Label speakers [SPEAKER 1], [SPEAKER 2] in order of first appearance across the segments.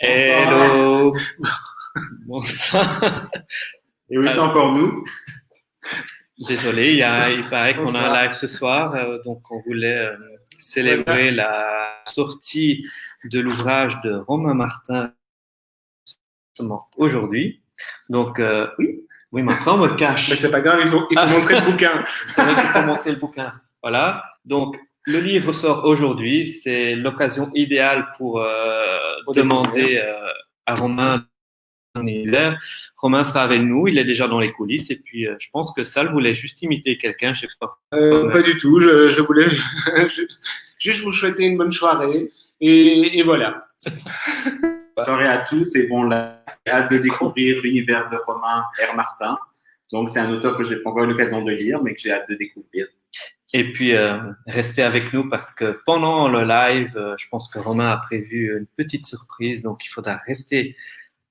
[SPEAKER 1] Hello. Bonsoir.
[SPEAKER 2] Et oui, c'est encore nous.
[SPEAKER 1] Désolé, il paraît qu'on a un
[SPEAKER 2] Bonsoir.
[SPEAKER 1] live ce soir, donc on voulait célébrer
[SPEAKER 2] Voilà.
[SPEAKER 1] la sortie de l'ouvrage de Romain Martin justement aujourd'hui. Donc oui, mais après on me
[SPEAKER 2] Mais
[SPEAKER 1] cache.
[SPEAKER 2] c'est pas grave, il faut montrer le bouquin.
[SPEAKER 1] C'est vrai qu'il faut montrer le bouquin. Voilà. Donc le livre sort aujourd'hui. C'est l'occasion idéale pour
[SPEAKER 2] Pour découvrir.
[SPEAKER 1] demander à Romain son univers. Romain sera avec nous, il est déjà dans les coulisses et puis je pense que Sal voulait juste imiter quelqu'un, je sais pas.
[SPEAKER 2] Pas du tout, je voulais juste vous souhaiter une bonne soirée. Et voilà. Soirée à tous et bon, là, j'ai hâte de découvrir l'univers de Romain R. Martin. Donc, c'est un auteur que j'ai pas encore eu l'occasion de lire, mais que j'ai hâte de découvrir.
[SPEAKER 1] Et puis restez avec nous parce que pendant le live, je pense que Romain a prévu une petite surprise, donc il faudra rester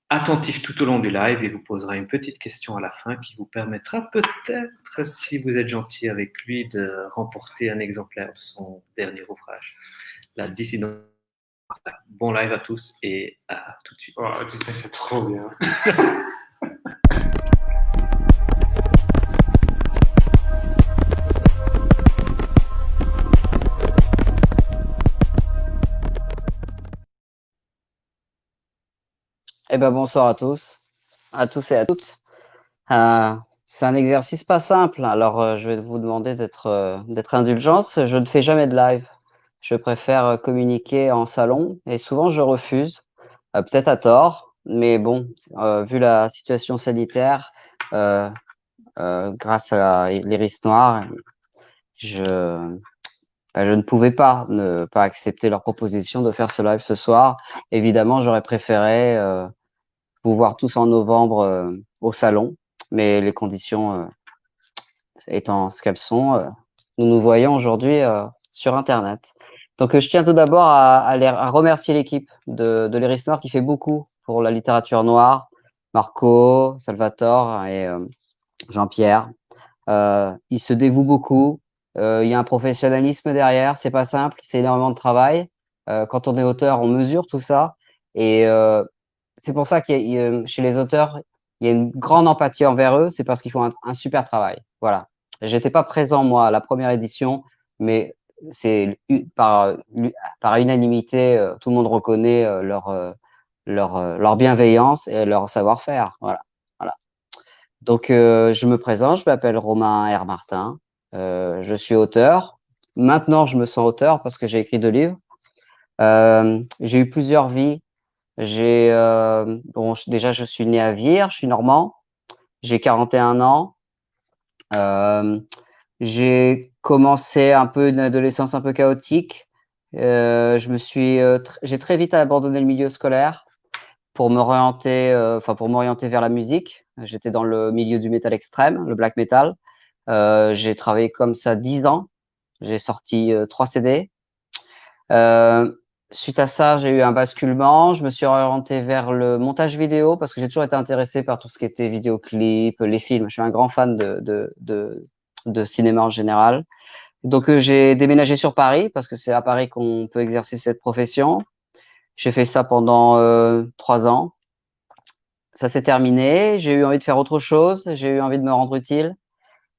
[SPEAKER 1] attentif tout au long du live. Il vous posera une petite question à la fin qui vous permettra peut-être, si vous êtes gentil avec lui, de remporter un exemplaire de son dernier ouvrage, La Dissidence. Bon live à tous et à tout de suite.
[SPEAKER 2] Oh, tu fais ça trop bien.
[SPEAKER 3] Eh ben bonsoir à tous et à toutes. C'est un exercice pas simple, alors je vais vous demander d'être indulgence. Je ne fais jamais de live. Je préfère communiquer en salon et souvent je refuse, peut-être à tort, mais bon, vu la situation sanitaire, euh, grâce à l'Iris Noir, je, je ne pouvais pas ne pas accepter leur proposition de faire ce live ce soir. Évidemment, j'aurais préféré vous voir tous en novembre au salon, mais les conditions étant ce qu'elles sont, nous nous voyons aujourd'hui sur Internet. Donc, je tiens tout d'abord à remercier l'équipe de l'Iris Noir qui fait beaucoup pour la littérature noire, Marco, Salvatore et Jean-Pierre. Ils se dévouent beaucoup. Il y a un professionnalisme derrière, c'est pas simple, c'est énormément de travail. Quand on est auteur, on mesure tout ça. Et c'est pour ça chez les auteurs, il y a une grande empathie envers eux, c'est parce qu'ils font un super travail. Voilà. J'étais pas présent, moi, à la première édition, mais c'est par unanimité, tout le monde reconnaît leur bienveillance et leur savoir-faire. Voilà. Voilà. Donc, je me présente, je m'appelle Romain R. Martin, je suis auteur. Maintenant, je me sens auteur parce que j'ai écrit 2 livres. J'ai eu plusieurs vies. Déjà, je suis né à Vire, je suis normand, j'ai 41 ans. Euh, j'ai commencé un peu une adolescence un peu chaotique. J'ai très vite abandonné le milieu scolaire pour m'orienter vers la musique. J'étais dans le milieu du métal extrême, le black metal. J'ai travaillé comme ça 10 ans. J'ai sorti 3 CD. Euh, Suite à ça, j'ai eu un basculement. Je me suis orienté vers le montage vidéo parce que j'ai toujours été intéressé par tout ce qui était vidéoclip, les films. Je suis un grand fan de cinéma en général. Donc, j'ai déménagé sur Paris parce que c'est à Paris qu'on peut exercer cette profession. J'ai fait ça pendant 3 ans. Ça s'est terminé. J'ai eu envie de faire autre chose. J'ai eu envie de me rendre utile.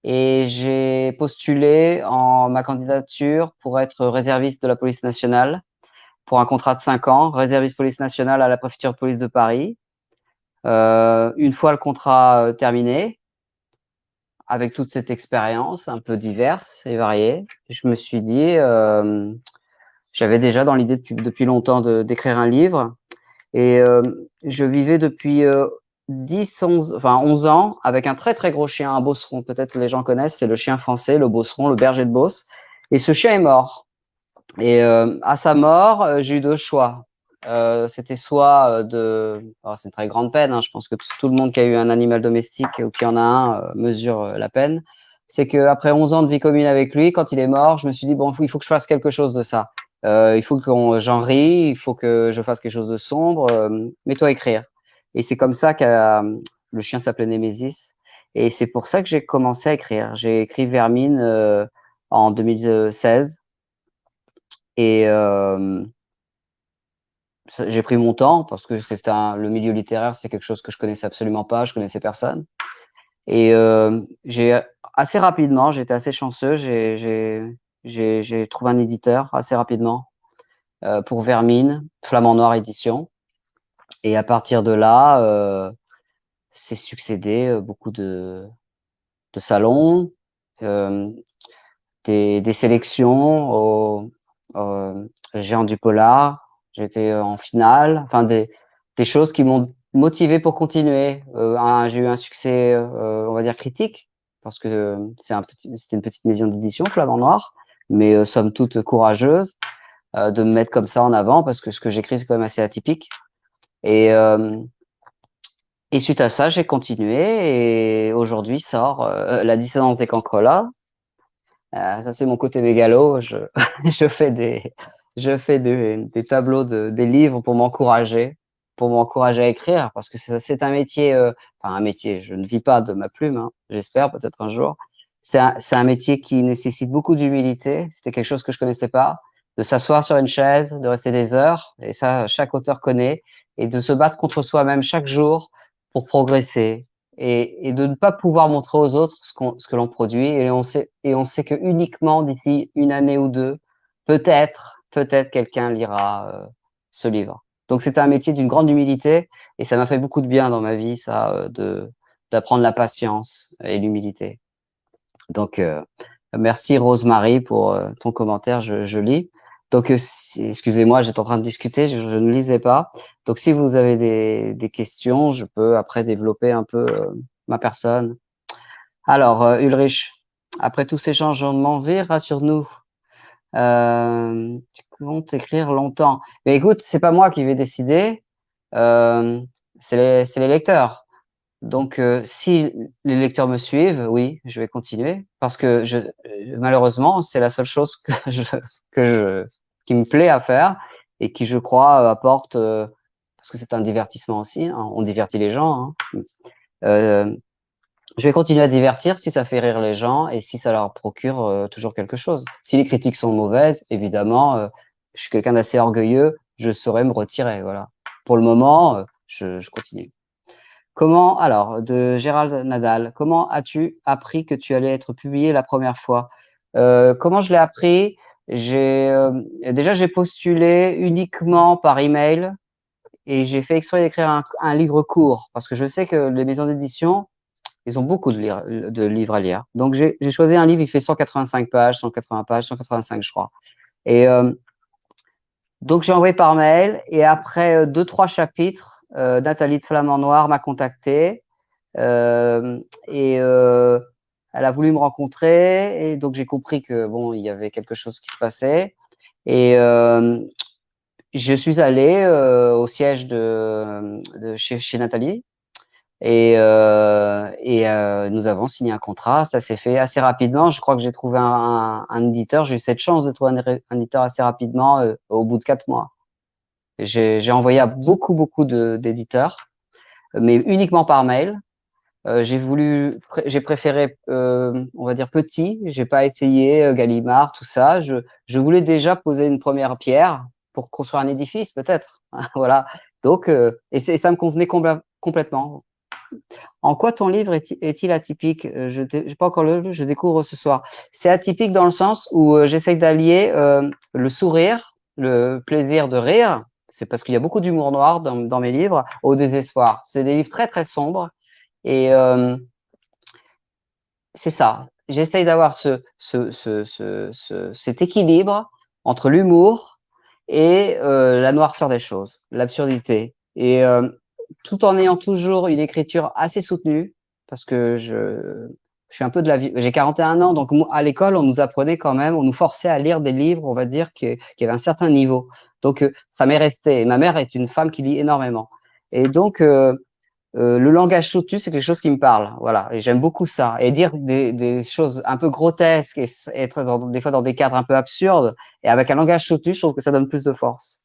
[SPEAKER 3] Et j'ai postulé en ma candidature pour être réserviste de la police nationale pour un contrat de 5 ans, réserviste police nationale à la préfecture de police de Paris. Une fois le contrat terminé, avec toute cette expérience un peu diverse et variée, je me suis dit, j'avais déjà dans l'idée depuis longtemps d'écrire un livre. Et je vivais depuis 11 ans avec un très très gros chien, un bosseron. Peut-être que les gens connaissent, c'est le chien français, le bosseron, le berger de Beauce. Et ce chien est mort. Et à sa mort, j'ai eu 2 choix. C'était soit c'est une très grande peine, hein, je pense que tout le monde qui a eu un animal domestique ou qui en a un mesure la peine. C'est qu'après 11 ans de vie commune avec lui, quand il est mort, je me suis dit, bon, il faut que je fasse quelque chose de ça. Il faut que j'en rie, il faut que je fasse quelque chose de sombre. Mets-toi à écrire. Et c'est comme ça que le chien s'appelait Némésis. Et c'est pour ça que j'ai commencé à écrire. J'ai écrit Vermine en 2016. Et j'ai pris mon temps parce que le milieu littéraire, c'est quelque chose que je connaissais absolument pas, je connaissais personne. Et j'ai assez rapidement, j'étais assez chanceux, j'ai trouvé un éditeur assez rapidement pour Vermine, Flamand Noir édition. Et à partir de là, c'est succédé beaucoup de salons, des sélections au Géant du Polar. J'étais en finale, enfin des choses qui m'ont motivé pour continuer. J'ai eu un succès, on va dire critique, parce que c'était une petite maison d'édition, Flamand Noir, mais somme toute courageuse de me mettre comme ça en avant, parce que ce que j'écris c'est quand même assez atypique. Et suite à ça, j'ai continué et aujourd'hui sort La Dissidence des Cancrelats. Ça, c'est mon côté mégalo. Je fais des tableaux, des livres pour m'encourager à écrire, parce que c'est un métier, enfin un métier. Je ne vis pas de ma plume, hein, j'espère peut-être un jour. C'est un métier qui nécessite beaucoup d'humilité. C'était quelque chose que je connaissais pas, de s'asseoir sur une chaise, de rester des heures, et ça, chaque auteur connaît, et de se battre contre soi-même chaque jour pour progresser et de ne pas pouvoir montrer aux autres ce que l'on produit. Et on sait que uniquement d'ici une année ou deux, peut-être quelqu'un lira ce livre. Donc c'était un métier d'une grande humilité et ça m'a fait beaucoup de bien dans ma vie, ça, d'apprendre la patience et l'humilité. Donc merci Rosemary pour ton commentaire, je lis. Donc excusez-moi, j'étais en train de discuter, je ne lisais pas. Donc si vous avez des questions, je peux après développer un peu ma personne. Alors Ulrich, après tous ces changements, rassure-nous. Tu comptes écrire longtemps. Mais écoute, c'est pas moi qui vais décider, euh, c'est les lecteurs. Donc, si les lecteurs me suivent, oui, je vais continuer parce que malheureusement, c'est la seule chose qui me plaît à faire et qui, je crois, apporte, parce que c'est un divertissement aussi, hein, on divertit les gens, hein. Je vais continuer à divertir si ça fait rire les gens et si ça leur procure toujours quelque chose. Si les critiques sont mauvaises, évidemment, je suis quelqu'un d'assez orgueilleux, je saurais me retirer, voilà. Pour le moment, je continue. Alors, de Gérald Nadal, comment as-tu appris que tu allais être publié la première fois? Comment je l'ai appris? Déjà, j'ai postulé uniquement par email et j'ai fait exprès d'écrire un livre court parce que je sais que les maisons d'édition, ils ont beaucoup de livres à lire. Donc, j'ai choisi un livre, il fait 185 pages, 180 pages, 185, je crois. Et donc, j'ai envoyé par mail et après 2-3 chapitres, Nathalie de Flamand Noir m'a contacté et elle a voulu me rencontrer et donc j'ai compris que bon, il y avait quelque chose qui se passait et je suis allé au siège chez Nathalie et nous avons signé un contrat. Ça s'est fait assez rapidement. Je crois que j'ai trouvé un éditeur. J'ai eu cette chance de trouver un éditeur assez rapidement au bout de 4 mois. J'ai envoyé à beaucoup d'éditeurs, mais uniquement par mail. J'ai préféré, on va dire petit. J'ai pas essayé Gallimard, tout ça. Je voulais déjà poser une première pierre pour construire un édifice, peut-être. Voilà. Donc, ça me convenait complètement. En quoi ton livre est-il atypique? Je n'ai pas encore lu, je découvre ce soir. C'est atypique dans le sens où j'essaie d'allier le sourire, le plaisir de rire. C'est parce qu'il y a beaucoup d'humour noir dans mes livres, au désespoir. C'est des livres très sombres. Et c'est ça. J'essaye d'avoir cet équilibre entre l'humour et la noirceur des choses, l'absurdité. Et tout en ayant toujours une écriture assez soutenue, parce que je suis un peu de la vie. J'ai 41 ans, donc à l'école, on nous apprenait quand même, on nous forçait à lire des livres, on va dire, qui avaient un certain niveau. Donc ça m'est resté. Et ma mère est une femme qui lit énormément. Et donc le langage soutenu, c'est quelque chose qui me parle, voilà, et j'aime beaucoup ça. Et dire des choses un peu grotesques et être des fois dans des cadres un peu absurdes, et avec un langage soutenu, je trouve que ça donne plus de force.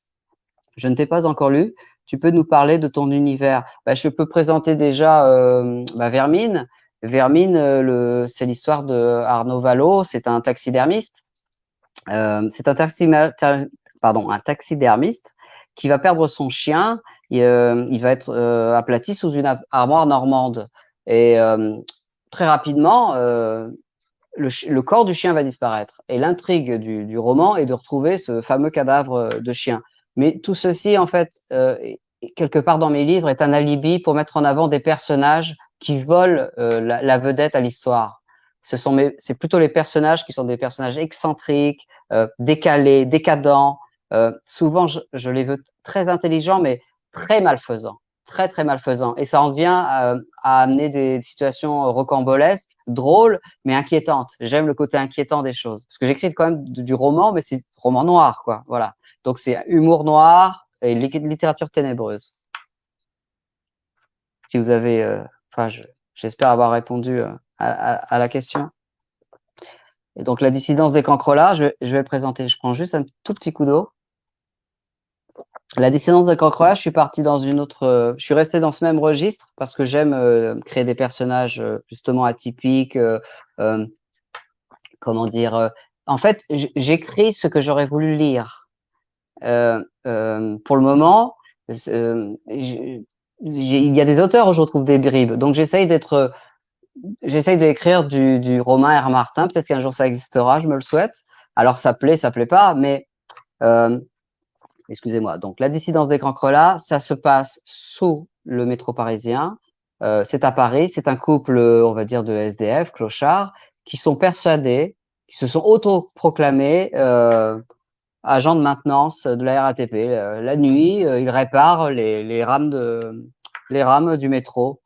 [SPEAKER 3] Je ne t'ai pas encore lu. Tu peux nous parler de ton univers? Je peux présenter déjà Vermine. Vermine, c'est l'histoire de Arnaud Vallot. C'est un taxidermiste. C'est un taxidermiste qui va perdre son chien. Il va être aplati sous une armoire normande. Et très rapidement, le corps du chien va disparaître. Et l'intrigue du roman est de retrouver ce fameux cadavre de chien. Mais tout ceci, en fait, quelque part dans mes livres, est un alibi pour mettre en avant des personnages qui volent la vedette à l'histoire. C'est plutôt les personnages qui sont des personnages excentriques, décalés, décadents. Souvent, je les veux très intelligents, mais très malfaisants. Très, très malfaisants. Et ça en vient à amener des situations rocambolesques, drôles, mais inquiétantes. J'aime le côté inquiétant des choses. Parce que j'écris quand même du roman, mais c'est roman noir, quoi. Voilà. Donc, c'est humour noir et littérature ténébreuse. Si vous avez, j'espère avoir répondu à la question. Et donc, la dissidence des cancrelats, je vais le présenter. Je prends juste un tout petit coup d'eau. La dissidence des cancrelats, je suis parti dans une autre. Je suis resté dans ce même registre parce que j'aime créer des personnages justement atypiques. Comment dire En fait, j'écris ce que j'aurais voulu lire. Pour le moment, il y a des auteurs où je retrouve des bribes. Donc, j'essaye d'écrire du Romain R. Martin. Peut-être qu'un jour ça existera, je me le souhaite. Alors, ça plaît pas, mais excusez-moi. Donc, la dissidence des cancrelats, ça se passe sous le métro parisien. C'est à Paris. C'est un couple, on va dire, de SDF, clochards, qui sont persuadés, qui se sont autoproclamés agents de maintenance de la RATP. La nuit, ils réparent les rames du métro.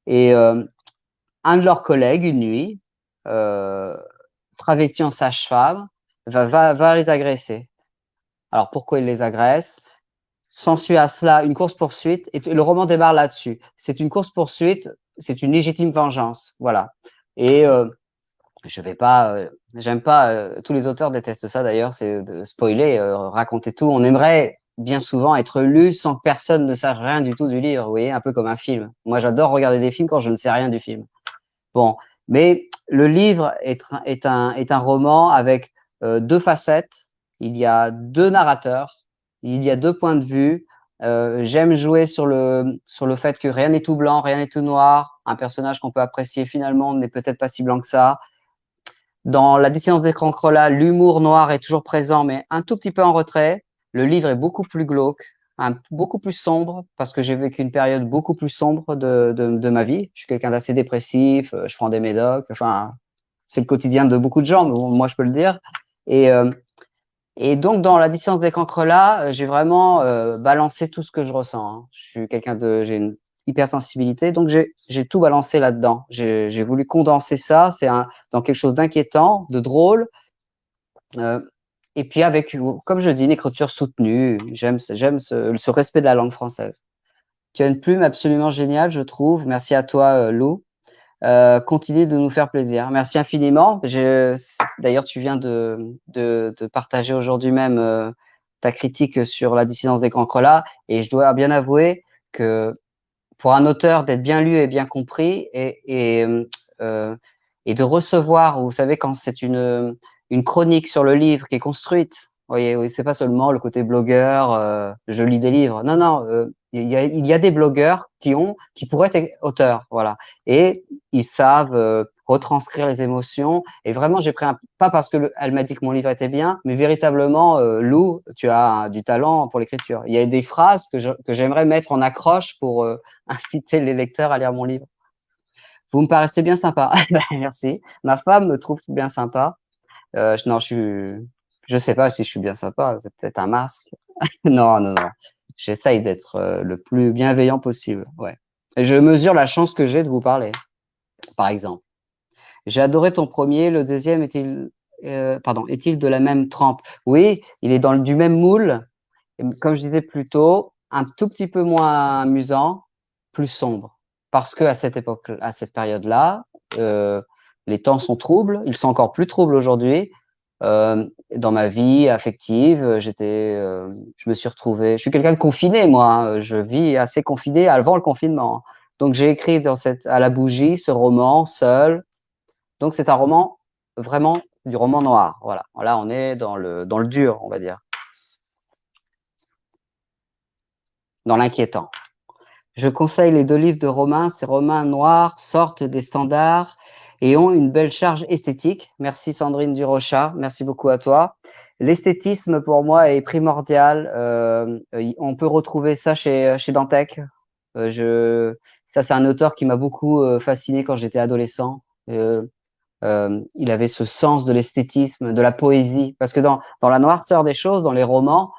[SPEAKER 3] Et un de leurs collègues, une nuit, travesti en sage-femme, va les agresser. Alors, pourquoi il les agresse? S'ensuit à cela une course-poursuite, et le roman démarre là-dessus. C'est une course-poursuite, c'est une légitime vengeance, voilà. Et je vais pas, j'aime pas, tous les auteurs détestent ça d'ailleurs, c'est de spoiler, raconter tout. On aimerait bien souvent être lu sans que personne ne sache rien du tout du livre, vous voyez, un peu comme un film. Moi, j'adore regarder des films quand je ne sais rien du film. Bon, mais le livre est un roman avec deux facettes. Il y a deux narrateurs, il y a deux points de vue. J'aime jouer sur le fait que rien n'est tout blanc, rien n'est tout noir. Un personnage qu'on peut apprécier finalement n'est peut-être pas si blanc que ça. Dans La dissidence des cancrelats, l'humour noir est toujours présent, mais un tout petit peu en retrait. Le livre est beaucoup plus glauque, beaucoup plus sombre, parce que j'ai vécu une période beaucoup plus sombre de ma vie. Je suis quelqu'un d'assez dépressif, je prends des médocs, enfin, c'est le quotidien de beaucoup de gens, mais bon, moi je peux le dire. Et donc, dans La dissidence des cancrelats, j'ai vraiment balancé tout ce que je ressens. Hein. Je suis j'ai une hypersensibilité, donc j'ai tout balancé là-dedans. J'ai voulu condenser ça, dans quelque chose d'inquiétant, de drôle, et puis avec, comme je dis, une écriture soutenue. J'aime ce respect de la langue française. Tu as une plume absolument géniale, je trouve. Merci à toi, Lou. Continue de nous faire plaisir. Merci infiniment. D'ailleurs, tu viens de partager aujourd'hui même ta critique sur La dissidence des cancrelats, et je dois bien avouer que pour un auteur, d'être bien lu et bien compris et de recevoir, vous savez, quand c'est une chronique sur le livre qui est construite, vous voyez, oui, c'est pas seulement le côté blogueur, je lis des livres. Non, non, il y a des blogueurs qui pourraient être auteurs, voilà. Et ils savent retranscrire les émotions. Et vraiment, j'ai pris pas parce que elle m'a dit que mon livre était bien, mais véritablement, Lou, tu as du talent pour l'écriture. Il y a des phrases que j'aimerais mettre en accroche pour inciter les lecteurs à lire mon livre. Vous me paraissez bien sympa. Merci. Ma femme me trouve bien sympa. Non, je sais pas si je suis bien sympa. C'est peut-être un masque. Non, non, non. J'essaye d'être le plus bienveillant possible. Ouais. Et je mesure la chance que j'ai de vous parler, par exemple. J'ai adoré ton premier. Le deuxième est-il de la même trempe? Oui, il est du même moule. Comme je disais plus tôt, un tout petit peu moins amusant, plus sombre. Parce que à cette période-là, les temps sont troubles. Ils sont encore plus troubles aujourd'hui. Dans ma vie affective, je me suis retrouvé. Je suis quelqu'un de confiné, moi. Hein. Je vis assez confiné avant le confinement. Donc j'ai écrit à la bougie ce roman seul. Donc c'est un roman vraiment du roman noir. Voilà. Là on est dans le dur, on va dire. dans l'inquiétant. Je conseille les 2 livres de Romain. Ces romans noirs sortent des standards et ont une belle charge esthétique. Merci Sandrine Durocha, merci beaucoup à toi. L'esthétisme pour moi est primordial. On peut retrouver ça chez Dantec. Ça c'est un auteur qui m'a beaucoup fasciné quand j'étais adolescent. Il avait ce sens de l'esthétisme, de la poésie, parce que dans la noirceur des choses, dans les romans,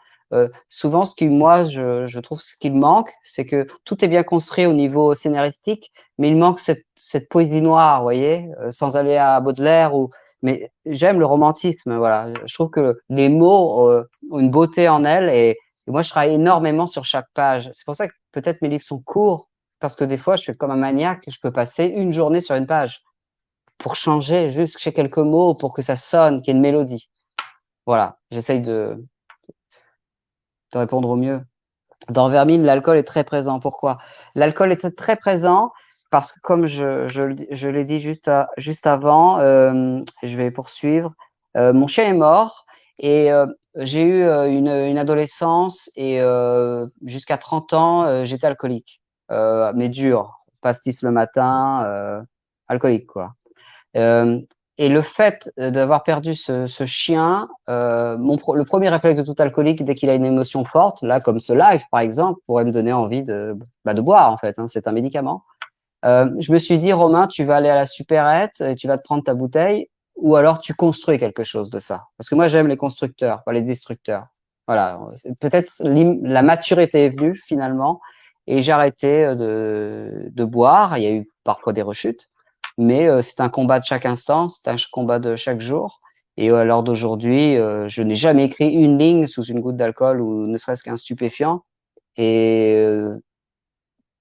[SPEAKER 3] souvent je trouve ce qu'il manque, c'est que tout est bien construit au niveau scénaristique, mais il manque cette poésie noire, vous voyez, sans aller à Baudelaire mais j'aime le romantisme, voilà. Je trouve que les mots ont une beauté en elles et moi je travaille énormément sur chaque page. C'est pour ça que peut-être mes livres sont courts, parce que des fois je suis comme un maniaque, je peux passer une journée sur une page pour changer juste chez quelques mots, pour que ça sonne, qu'il y ait une mélodie. Voilà, j'essaye de répondre au mieux. Dans Vermine, l'alcool est très présent. Pourquoi? L'alcool est très présent parce que, comme je l'ai dit juste avant, je vais poursuivre. Mon chien est mort et j'ai eu une adolescence et jusqu'à 30 ans, j'étais alcoolique, mais dur. Pastis le matin, alcoolique, quoi. Et le fait d'avoir perdu ce chien, le premier réflexe de tout alcoolique, dès qu'il a une émotion forte, là comme ce live par exemple, pourrait me donner envie de boire en fait, hein, c'est un médicament. Je me suis dit, Romain, tu vas aller à la supérette et tu vas te prendre ta bouteille, ou alors tu construis quelque chose de ça. Parce que moi j'aime les constructeurs, pas les destructeurs. Voilà, peut-être la maturité est venue finalement, et j'ai arrêté de boire. Il y a eu parfois des rechutes, mais c'est un combat de chaque instant, c'est un combat de chaque jour. Et à l'heure d'aujourd'hui, je n'ai jamais écrit une ligne sous une goutte d'alcool ou ne serait-ce qu'un stupéfiant. Et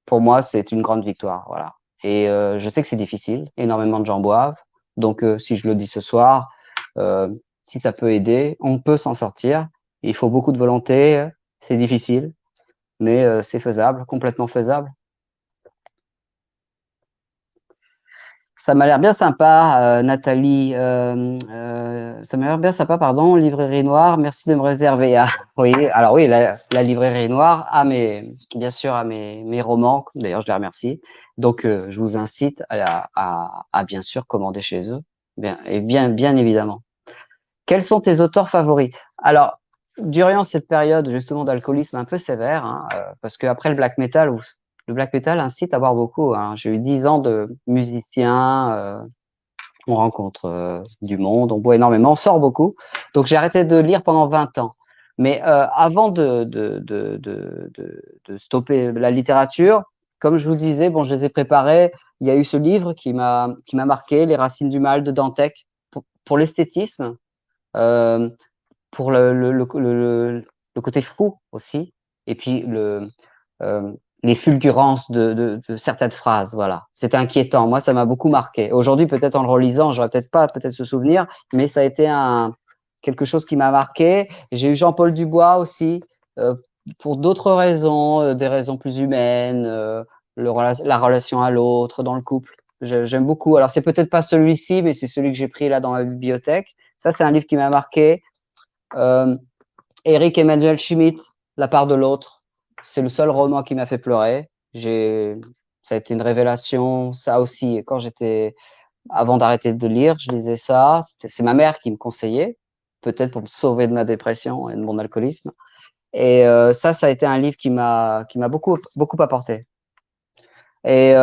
[SPEAKER 3] pour moi, c'est une grande victoire. Voilà. Et je sais que c'est difficile, énormément de gens boivent. Donc, si je le dis ce soir, si ça peut aider, on peut s'en sortir. Il faut beaucoup de volonté, c'est difficile, mais c'est faisable, complètement faisable. Ça m'a l'air bien sympa, Nathalie. Ça m'a l'air bien sympa, pardon, Librairie Noire. Merci de me réserver. Ah, oui, alors oui, la Librairie Noire a bien sûr, à mes romans. D'ailleurs, je les remercie. Donc, je vous incite à bien sûr commander chez eux. Bien évidemment. Quels sont tes auteurs favoris? Alors, durant cette période justement d'alcoolisme un peu sévère, hein, parce qu'après le black metal, incite à boire beaucoup. Hein. J'ai eu 10 ans de musiciens, on rencontre du monde, on boit énormément, on sort beaucoup. Donc j'ai arrêté de lire pendant 20 ans. Mais avant de stopper la littérature, comme je vous disais, bon, je les ai préparés. Il y a eu ce livre qui m'a marqué, Les Racines du mal de Dantec, pour l'esthétisme. Pour le côté fou aussi, et puis les fulgurances de certaines phrases. Voilà, c'était inquiétant. Moi, ça m'a beaucoup marqué. Aujourd'hui, peut-être en le relisant, j'aurais peut-être pas ce souvenir, mais ça a été quelque chose qui m'a marqué. J'ai eu Jean-Paul Dubois aussi, pour d'autres raisons, des raisons plus humaines, la relation à l'autre, dans le couple. J'aime beaucoup. Alors, c'est peut-être pas celui-ci, mais c'est celui que j'ai pris là dans ma bibliothèque. Ça, c'est un livre qui m'a marqué. Eric Emmanuel Schmitt, La part de l'autre. C'est le seul roman qui m'a fait pleurer. Ça a été une révélation. Ça aussi, avant d'arrêter de lire, je lisais ça. C'est ma mère qui me conseillait, peut-être pour me sauver de ma dépression et de mon alcoolisme. Et ça a été un livre qui m'a beaucoup apporté. Et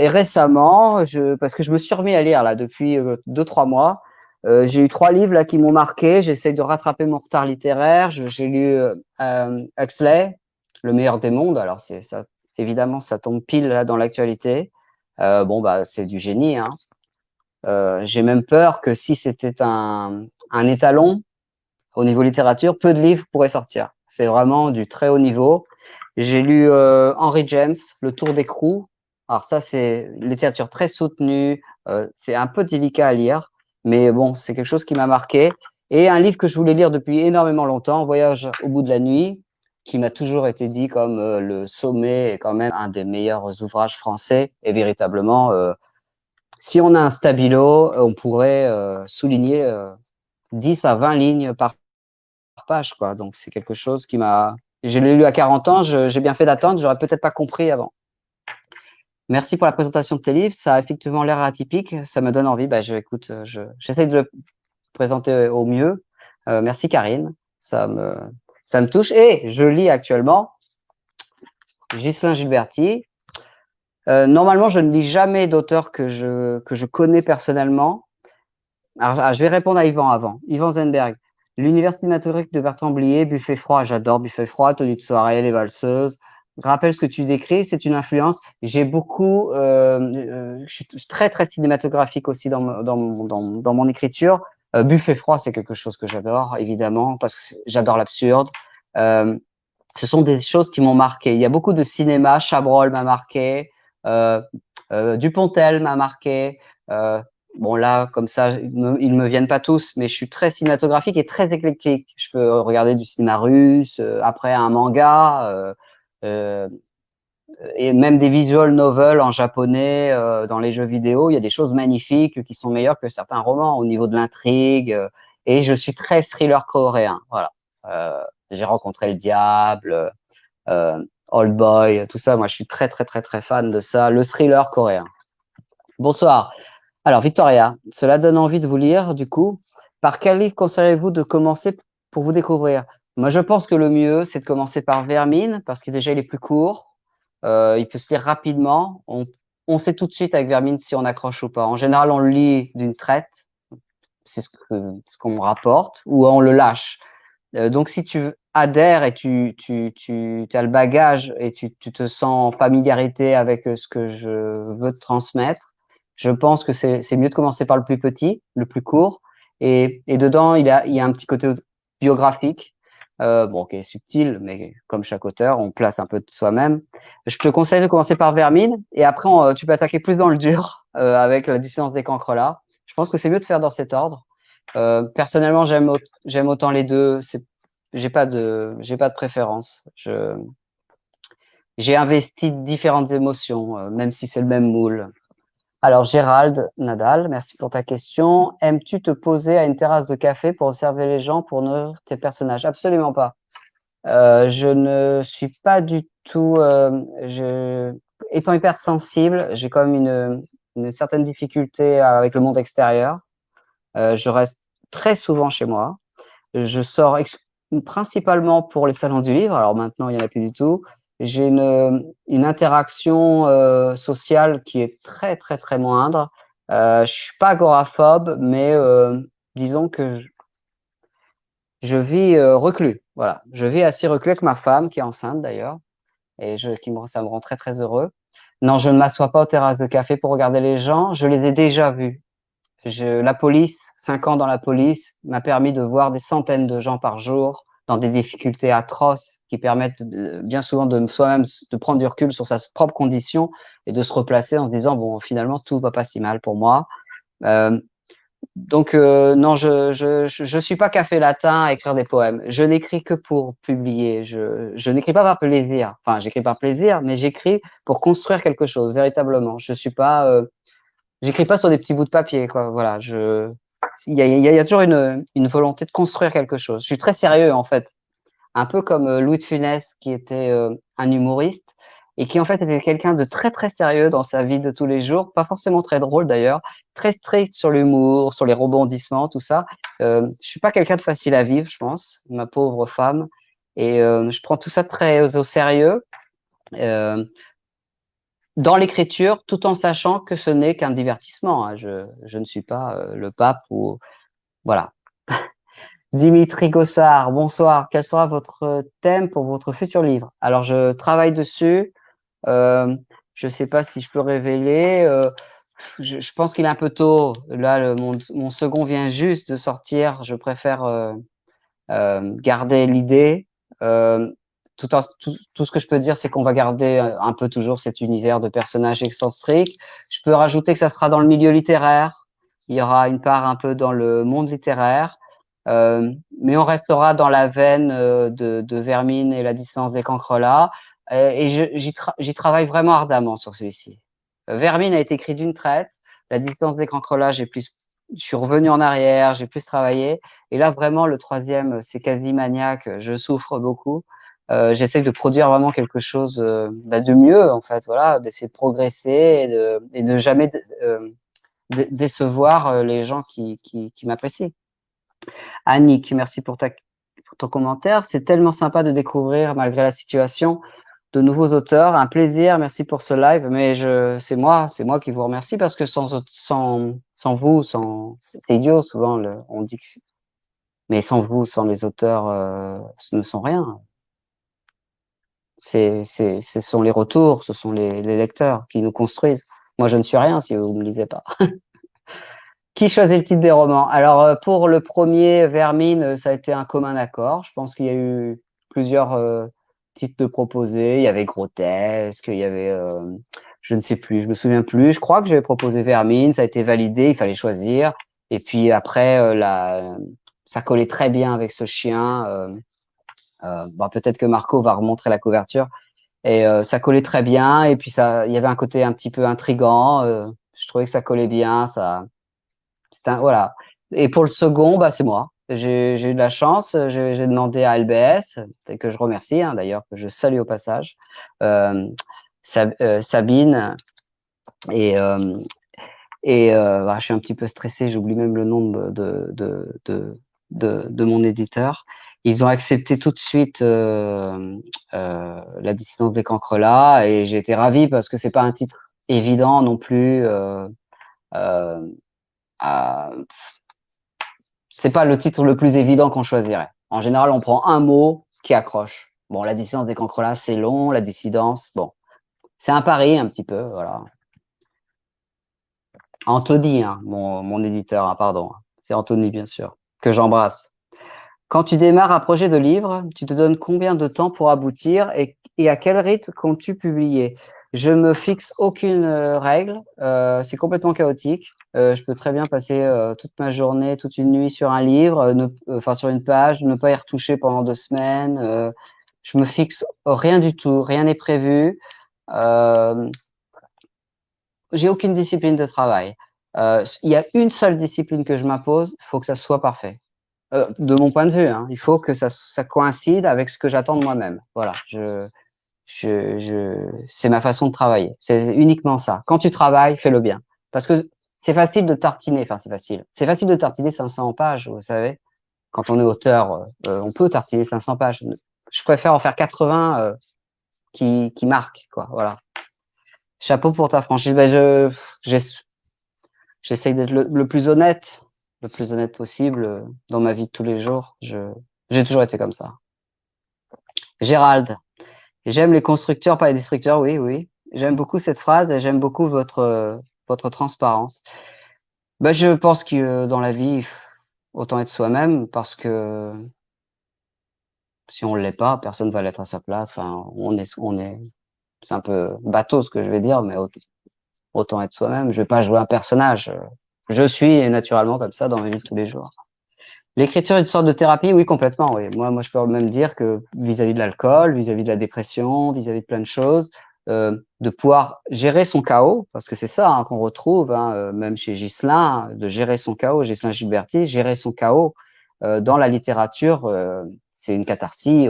[SPEAKER 3] récemment, parce que je me suis remis à lire là depuis 2-3 mois, j'ai eu 3 livres là qui m'ont marqué. J'essaie de rattraper mon retard littéraire. J'ai lu Huxley, Le meilleur des mondes. Alors ça, évidemment, ça tombe pile là dans l'actualité. Bon bah c'est du génie. Hein. J'ai même peur que si c'était un étalon au niveau littérature, peu de livres pourraient sortir. C'est vraiment du très haut niveau. J'ai lu Henry James, Le Tour d'écrou. Alors ça, c'est une littérature très soutenue. C'est un peu délicat à lire, mais bon, c'est quelque chose qui m'a marqué. Et un livre que je voulais lire depuis énormément longtemps, Voyage au bout de la nuit, qui m'a toujours été dit comme le sommet et quand même un des meilleurs ouvrages français. Et véritablement, si on a un stabilo, on pourrait souligner 10 à 20 lignes par page, quoi. Donc c'est quelque chose qui m'a je l'ai lu à 40 ans, j'ai bien fait d'attendre, j'aurais peut-être pas compris avant. Merci pour la présentation de tes livres, ça a effectivement l'air atypique, ça me donne envie. Bah, j'essaie de le présenter au mieux. Merci Karine, ça me touche. Et je lis actuellement Ghislain Gilberti. Normalement, je ne lis jamais d'auteurs que je connais personnellement. Alors, je vais répondre à Yvan avant. Yvan Zenberg. L'univers cinématographique de Bertrand Blier, Buffet froid, j'adore Buffet froid, Tenue de soirée, Les valseuses. Rappelle ce que tu décris, c'est une influence. J'ai beaucoup, je suis très très cinématographique aussi dans mon écriture. Buffet froid, c'est quelque chose que j'adore, évidemment, parce que j'adore l'absurde. Ce sont des choses qui m'ont marqué. Il y a beaucoup de cinéma. Chabrol m'a marqué, Dupontel m'a marqué. Bon là, comme ça, ils me viennent pas tous, mais je suis très cinématographique et très éclectique. Je peux regarder du cinéma russe, après un manga, et même des visual novels en japonais dans les jeux vidéo. Il y a des choses magnifiques qui sont meilleures que certains romans au niveau de l'intrigue. Et je suis très thriller coréen. Voilà. J'ai rencontré le diable, Old Boy, tout ça. Moi, je suis très très très très fan de ça. Le thriller coréen. Bonsoir. Alors, Victoria, cela donne envie de vous lire, du coup. Par quel livre conseillez-vous de commencer pour vous découvrir? Moi, je pense que le mieux, c'est de commencer par Vermine, parce que déjà, il est plus court. Il peut se lire rapidement. On sait tout de suite avec Vermine si on accroche ou pas. En général, on le lit d'une traite, c'est ce qu'on me rapporte, ou on le lâche. Donc, si tu adhères et tu as le bagage et tu te sens en familiarité avec ce que je veux te transmettre, je pense que c'est mieux de commencer par le plus petit, le plus court. Et dedans, il y a un petit côté biographique, bon, qui est subtil, mais comme chaque auteur, on place un peu de soi-même. Je te conseille de commencer par Vermine et après, tu peux attaquer plus dans le dur avec la distance des cancres là. Je pense que c'est mieux de faire dans cet ordre. Personnellement, j'aime autant les deux. J'ai pas de préférence. J'ai investi différentes émotions, même si c'est le même moule. Alors, Gérald Nadal, merci pour ta question. Aimes-tu te poser à une terrasse de café pour observer les gens, pour nourrir tes personnages? Absolument pas. Je ne suis pas du tout. Étant hypersensible, j'ai quand même une certaine difficulté avec le monde extérieur. Je reste très souvent chez moi. Je sors principalement pour les salons du livre. Alors maintenant, il n'y en a plus du tout. J'ai une interaction sociale qui est très, très, très moindre. Je suis pas agoraphobe, mais disons que je vis reclus. Voilà. Je vis assez reclus avec ma femme, qui est enceinte d'ailleurs, et ça me rend très, très heureux. Non, je ne m'assois pas aux terrasses de café pour regarder les gens. Je les ai déjà vus. La police, 5 ans dans la police, m'a permis de voir des centaines de gens par jour dans des difficultés atroces qui permettent bien souvent de soi-même de prendre du recul sur sa propre condition et de se replacer en se disant bon finalement tout va pas si mal pour moi. Donc non, je suis pas café latin à écrire des poèmes. Je n'écris que pour publier. Je n'écris pas par plaisir. Enfin, j'écris par plaisir, mais j'écris pour construire quelque chose véritablement. Je suis pas j'écris pas sur des petits bouts de papier, quoi. Voilà, il y a toujours une volonté de construire quelque chose. Je suis très sérieux, en fait. Un peu comme Louis de Funès, qui était un humoriste et qui, en fait, était quelqu'un de très, très sérieux dans sa vie de tous les jours. Pas forcément très drôle, d'ailleurs. Très strict sur l'humour, sur les rebondissements, tout ça. Je suis pas quelqu'un de facile à vivre, je pense, ma pauvre femme. Et je prends tout ça très au sérieux. Dans l'écriture, tout en sachant que ce n'est qu'un divertissement. Hein. Je ne suis pas le pape ou voilà. Dimitri Gossard, bonsoir. Quel sera votre thème pour votre futur livre? Alors, je travaille dessus. Je ne sais pas si je peux révéler. Je pense qu'il est un peu tôt. Là, mon second vient juste de sortir. Je préfère garder l'idée. Tout ce que je peux dire, c'est qu'on va garder un peu toujours cet univers de personnages excentriques. Je peux rajouter que ça sera dans le milieu littéraire. Il y aura une part un peu dans le monde littéraire. Mais on restera dans la veine de Vermine et la distance des cancres là. Et j'y travaille vraiment ardemment sur celui-ci. Vermine a été écrit d'une traite. La distance des cancres là, je suis revenu en arrière, j'ai plus travaillé. Et là, vraiment, le troisième, c'est quasi maniaque. Je souffre beaucoup. j'essaie de produire vraiment quelque chose de mieux, en fait, voilà, d'essayer de progresser et de jamais décevoir les gens qui m'apprécient. Annick, merci pour ton commentaire. C'est tellement sympa de découvrir, malgré la situation, de nouveaux auteurs. Un plaisir, merci pour ce live. Mais c'est moi qui vous remercie parce que sans vous, c'est idiot souvent, on dit que, mais sans vous, sans les auteurs, ce ne sont rien. Ce sont les retours, ce sont les lecteurs qui nous construisent. Moi, je ne suis rien si vous ne me lisez pas. Qui choisit le titre des romans? Alors, pour le premier, Vermine, ça a été un commun accord. Je pense qu'il y a eu plusieurs titres de proposés. Il y avait Grotesque, il y avait, je ne sais plus, je me souviens plus. Je crois que j'avais proposé Vermine, ça a été validé, il fallait choisir. Et puis après, ça collait très bien avec ce chien. Peut-être que Marco va remontrer la couverture. Et ça collait très bien. Et puis il y avait un côté un petit peu intriguant. Je trouvais que ça collait bien. Voilà. Et pour le second, c'est moi. J'ai eu de la chance. J'ai demandé à LBS, que je remercie d'ailleurs, que je salue au passage, Sabine. Et je suis un petit peu stressé. J'oublie même le nom de mon éditeur. Ils ont accepté tout de suite La dissidence des cancrelats et j'ai été ravi parce que c'est pas un titre évident non plus. C'est pas le titre le plus évident qu'on choisirait. En général, on prend un mot qui accroche. Bon, La dissidence des cancrelats, c'est long. La dissidence, bon, c'est un pari un petit peu, voilà. Anthony, mon éditeur, pardon. C'est Anthony, bien sûr, que j'embrasse. Quand tu démarres un projet de livre, tu te donnes combien de temps pour aboutir et à quel rythme comptes-tu publier? Je me fixe aucune règle, c'est complètement chaotique. Je peux très bien passer toute ma journée, toute une nuit sur un livre, sur une page, ne pas y retoucher pendant 2 semaines. Je me fixe rien du tout, rien n'est prévu. J'ai aucune discipline de travail. Il y a une seule discipline que je m'impose, il faut que ça soit parfait. De mon point de vue, il faut que ça coïncide avec ce que j'attends de moi-même. Voilà, c'est ma façon de travailler. C'est uniquement ça. Quand tu travailles, fais-le bien. Parce que c'est facile de tartiner, c'est facile. C'est facile de tartiner 500 pages, vous savez. Quand on est auteur, on peut tartiner 500 pages. Je préfère en faire 80 qui marquent, quoi. Voilà. Chapeau pour ta franchise. J'essaye d'être le plus honnête possible dans ma vie de tous les jours. J'ai toujours été comme ça. Gérald, j'aime les constructeurs, pas les destructeurs. Oui, oui. J'aime beaucoup cette phrase et j'aime beaucoup votre transparence. Je pense que dans la vie, autant être soi-même parce que si on ne l'est pas, personne va l'être à sa place. Enfin, c'est un peu bateau ce que je vais dire, mais autant être soi-même. Je vais pas jouer un personnage. Je suis naturellement comme ça dans ma vie de tous les jours. L'écriture est une sorte de thérapie, oui, complètement. Oui. Moi, je peux même dire que vis-à-vis de l'alcool, vis-à-vis de la dépression, vis-à-vis de plein de choses, de pouvoir gérer son chaos, parce que c'est ça qu'on retrouve, même chez Ghislain, de gérer son chaos, Ghislain Gilberti, gérer son chaos dans la littérature, c'est une catharsis.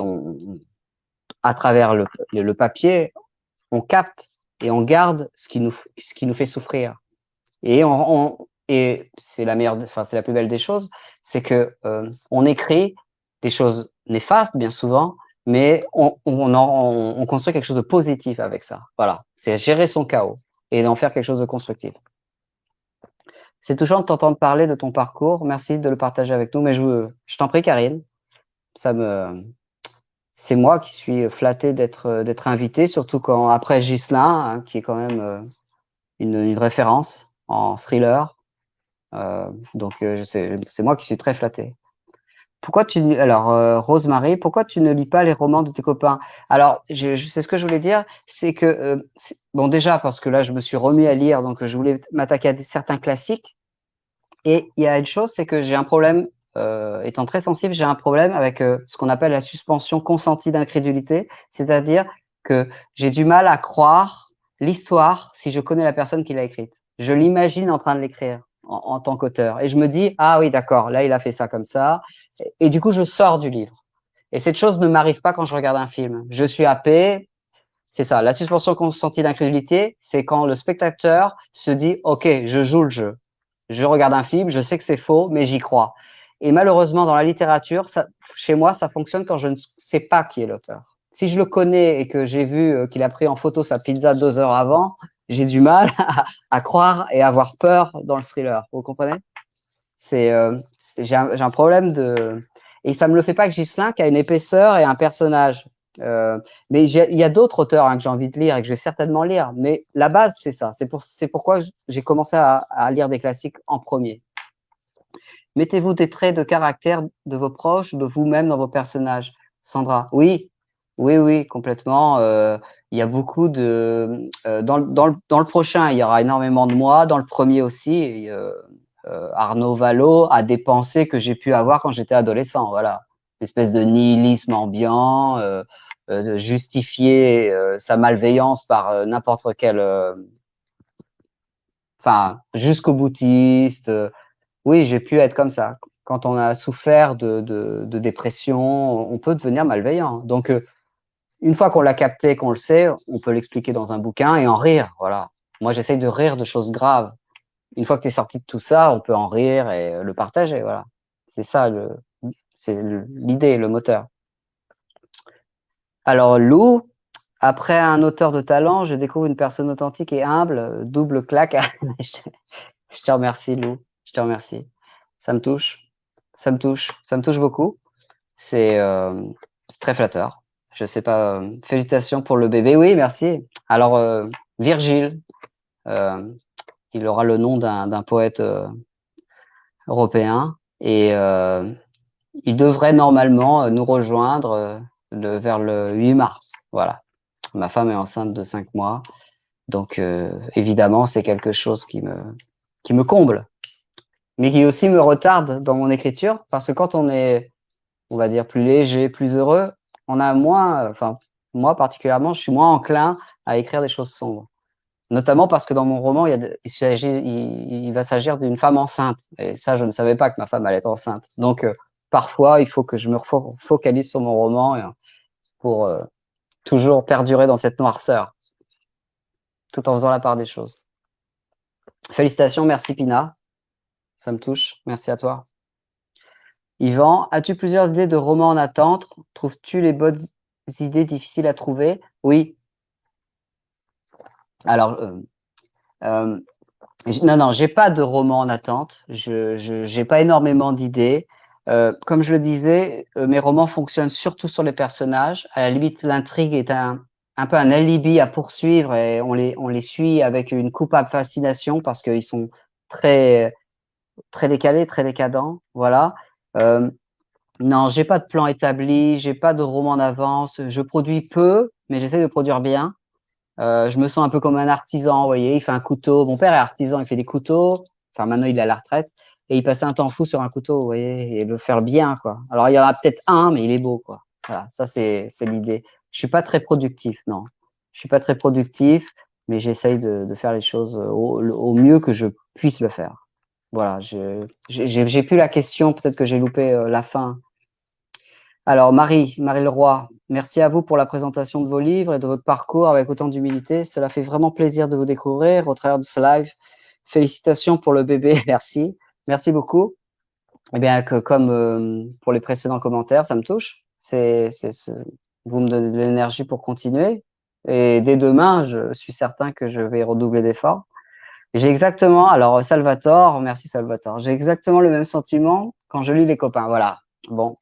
[SPEAKER 3] À travers le papier, on capte et on garde ce qui nous fait souffrir. Et c'est c'est la plus belle des choses, c'est que on écrit des choses néfastes bien souvent, mais on construit quelque chose de positif avec ça. Voilà, c'est gérer son chaos et d'en faire quelque chose de constructif. C'est touchant de t'entendre parler de ton parcours. Merci de le partager avec nous. Mais je t'en prie, Karine. C'est moi qui suis flatté d'être invité, surtout quand après Ghislain, qui est quand même une référence en thriller. C'est moi qui suis très flatté. Rosemary, pourquoi tu ne lis pas les romans de tes copains? Alors, c'est ce que je voulais dire, c'est que déjà parce que là je me suis remis à lire, donc je voulais m'attaquer à certains classiques. Et il y a une chose, c'est que j'ai un problème, étant très sensible, j'ai un problème avec ce qu'on appelle la suspension consentie d'incrédulité, c'est-à-dire que j'ai du mal à croire l'histoire si je connais la personne qui l'a écrite. Je l'imagine en train de l'écrire en tant qu'auteur. Et je me dis, ah oui, d'accord, là, il a fait ça comme ça. Et du coup, je sors du livre. Et cette chose ne m'arrive pas quand je regarde un film. Je suis happé. C'est ça. La suspension consentie d'incrédulité, c'est quand le spectateur se dit, OK, je joue le jeu. Je regarde un film, je sais que c'est faux, mais j'y crois. Et malheureusement, dans la littérature, chez moi, ça fonctionne quand je ne sais pas qui est l'auteur. Si je le connais et que j'ai vu qu'il a pris en photo sa pizza 2 heures avant, j'ai du mal à croire et à avoir peur dans le thriller. Vous comprenez? J'ai un problème de… Et ça me le fait pas que Ghislain, qui a une épaisseur et un personnage. Mais il y a d'autres auteurs que j'ai envie de lire et que je vais certainement lire. Mais la base, c'est ça. C'est pourquoi j'ai commencé à lire des classiques en premier. Mettez-vous des traits de caractère de vos proches, de vous-même dans vos personnages. Sandra, oui, oui, complètement. Il y a beaucoup de… dans le prochain, il y aura énormément de moi. Dans le premier aussi, Arnaud Vallot a des pensées que j'ai pu avoir quand j'étais adolescent. Voilà, une espèce de nihilisme ambiant, de justifier sa malveillance par n'importe quel, enfin, jusqu'au boutiste. Oui, j'ai pu être comme ça. Quand on a souffert de dépression, on peut devenir malveillant. Donc, une fois qu'on l'a capté, qu'on le sait, on peut l'expliquer dans un bouquin et en rire. Voilà. Moi, j'essaye de rire de choses graves. Une fois que tu es sorti de tout ça, on peut en rire et le partager. Voilà. C'est ça, l'idée, le moteur. Alors, Lou, après un auteur de talent, je découvre une personne authentique et humble. Double claque. Je te remercie, Lou. Je te remercie. Ça me touche. Ça me touche. Ça me touche beaucoup. C'est très flatteur. Je sais pas. Félicitations pour le bébé. Oui, merci. Alors, Virgile, il aura le nom d'un poète européen et il devrait normalement nous rejoindre vers le 8 mars. Voilà. Ma femme est enceinte de 5 mois. Donc, évidemment, c'est quelque chose qui me comble, mais qui aussi me retarde dans mon écriture parce que quand on est, on va dire, plus léger, plus heureux, on a moins, enfin, moi particulièrement, je suis moins enclin à écrire des choses sombres. Notamment parce que dans mon roman, il va s'agir d'une femme enceinte. Et ça, je ne savais pas que ma femme allait être enceinte. Donc, parfois, il faut que je me focalise sur mon roman pour toujours perdurer dans cette noirceur, tout en faisant la part des choses. Félicitations, merci Pina. Ça me touche. Merci à toi. Yvan, as-tu plusieurs idées de romans en attente? Trouves-tu les bonnes idées difficiles à trouver? Oui. Alors, non, j'ai pas de roman en attente. J'ai pas énormément d'idées. Comme je le disais, mes romans fonctionnent surtout sur les personnages. À la limite, l'intrigue est un peu un alibi à poursuivre et on les suit avec une coupable fascination parce qu'ils sont très décalés, très décadents. Voilà. Non, j'ai pas de plan établi, j'ai pas de roman d'avance. Je produis peu, mais j'essaie de produire bien. Je me sens un peu comme un artisan, vous voyez, il fait un couteau. Mon père est artisan, il fait des couteaux. Enfin, maintenant, il est à la retraite. Et il passait un temps fou sur un couteau, vous voyez, et le faire bien, quoi. Alors, il y en a peut-être un, mais il est beau, quoi. Voilà, ça, c'est l'idée. Je suis pas très productif, non. Je suis pas très productif, mais j'essaye de faire les choses au mieux que je puisse le faire. Voilà, j'ai plus la question, peut-être que j'ai loupé la fin. Alors, Marie Leroy, merci à vous pour la présentation de vos livres et de votre parcours avec autant d'humilité. Cela fait vraiment plaisir de vous découvrir au travers de ce live. Félicitations pour le bébé, merci. Merci beaucoup. Eh bien, comme pour les précédents commentaires, ça me touche. Vous me donnez de l'énergie pour continuer. Et dès demain, je suis certain que je vais redoubler d'efforts. J'ai exactement, alors Salvatore, merci Salvatore, j'ai exactement le même sentiment quand je lis Les Copains. Voilà. Bon,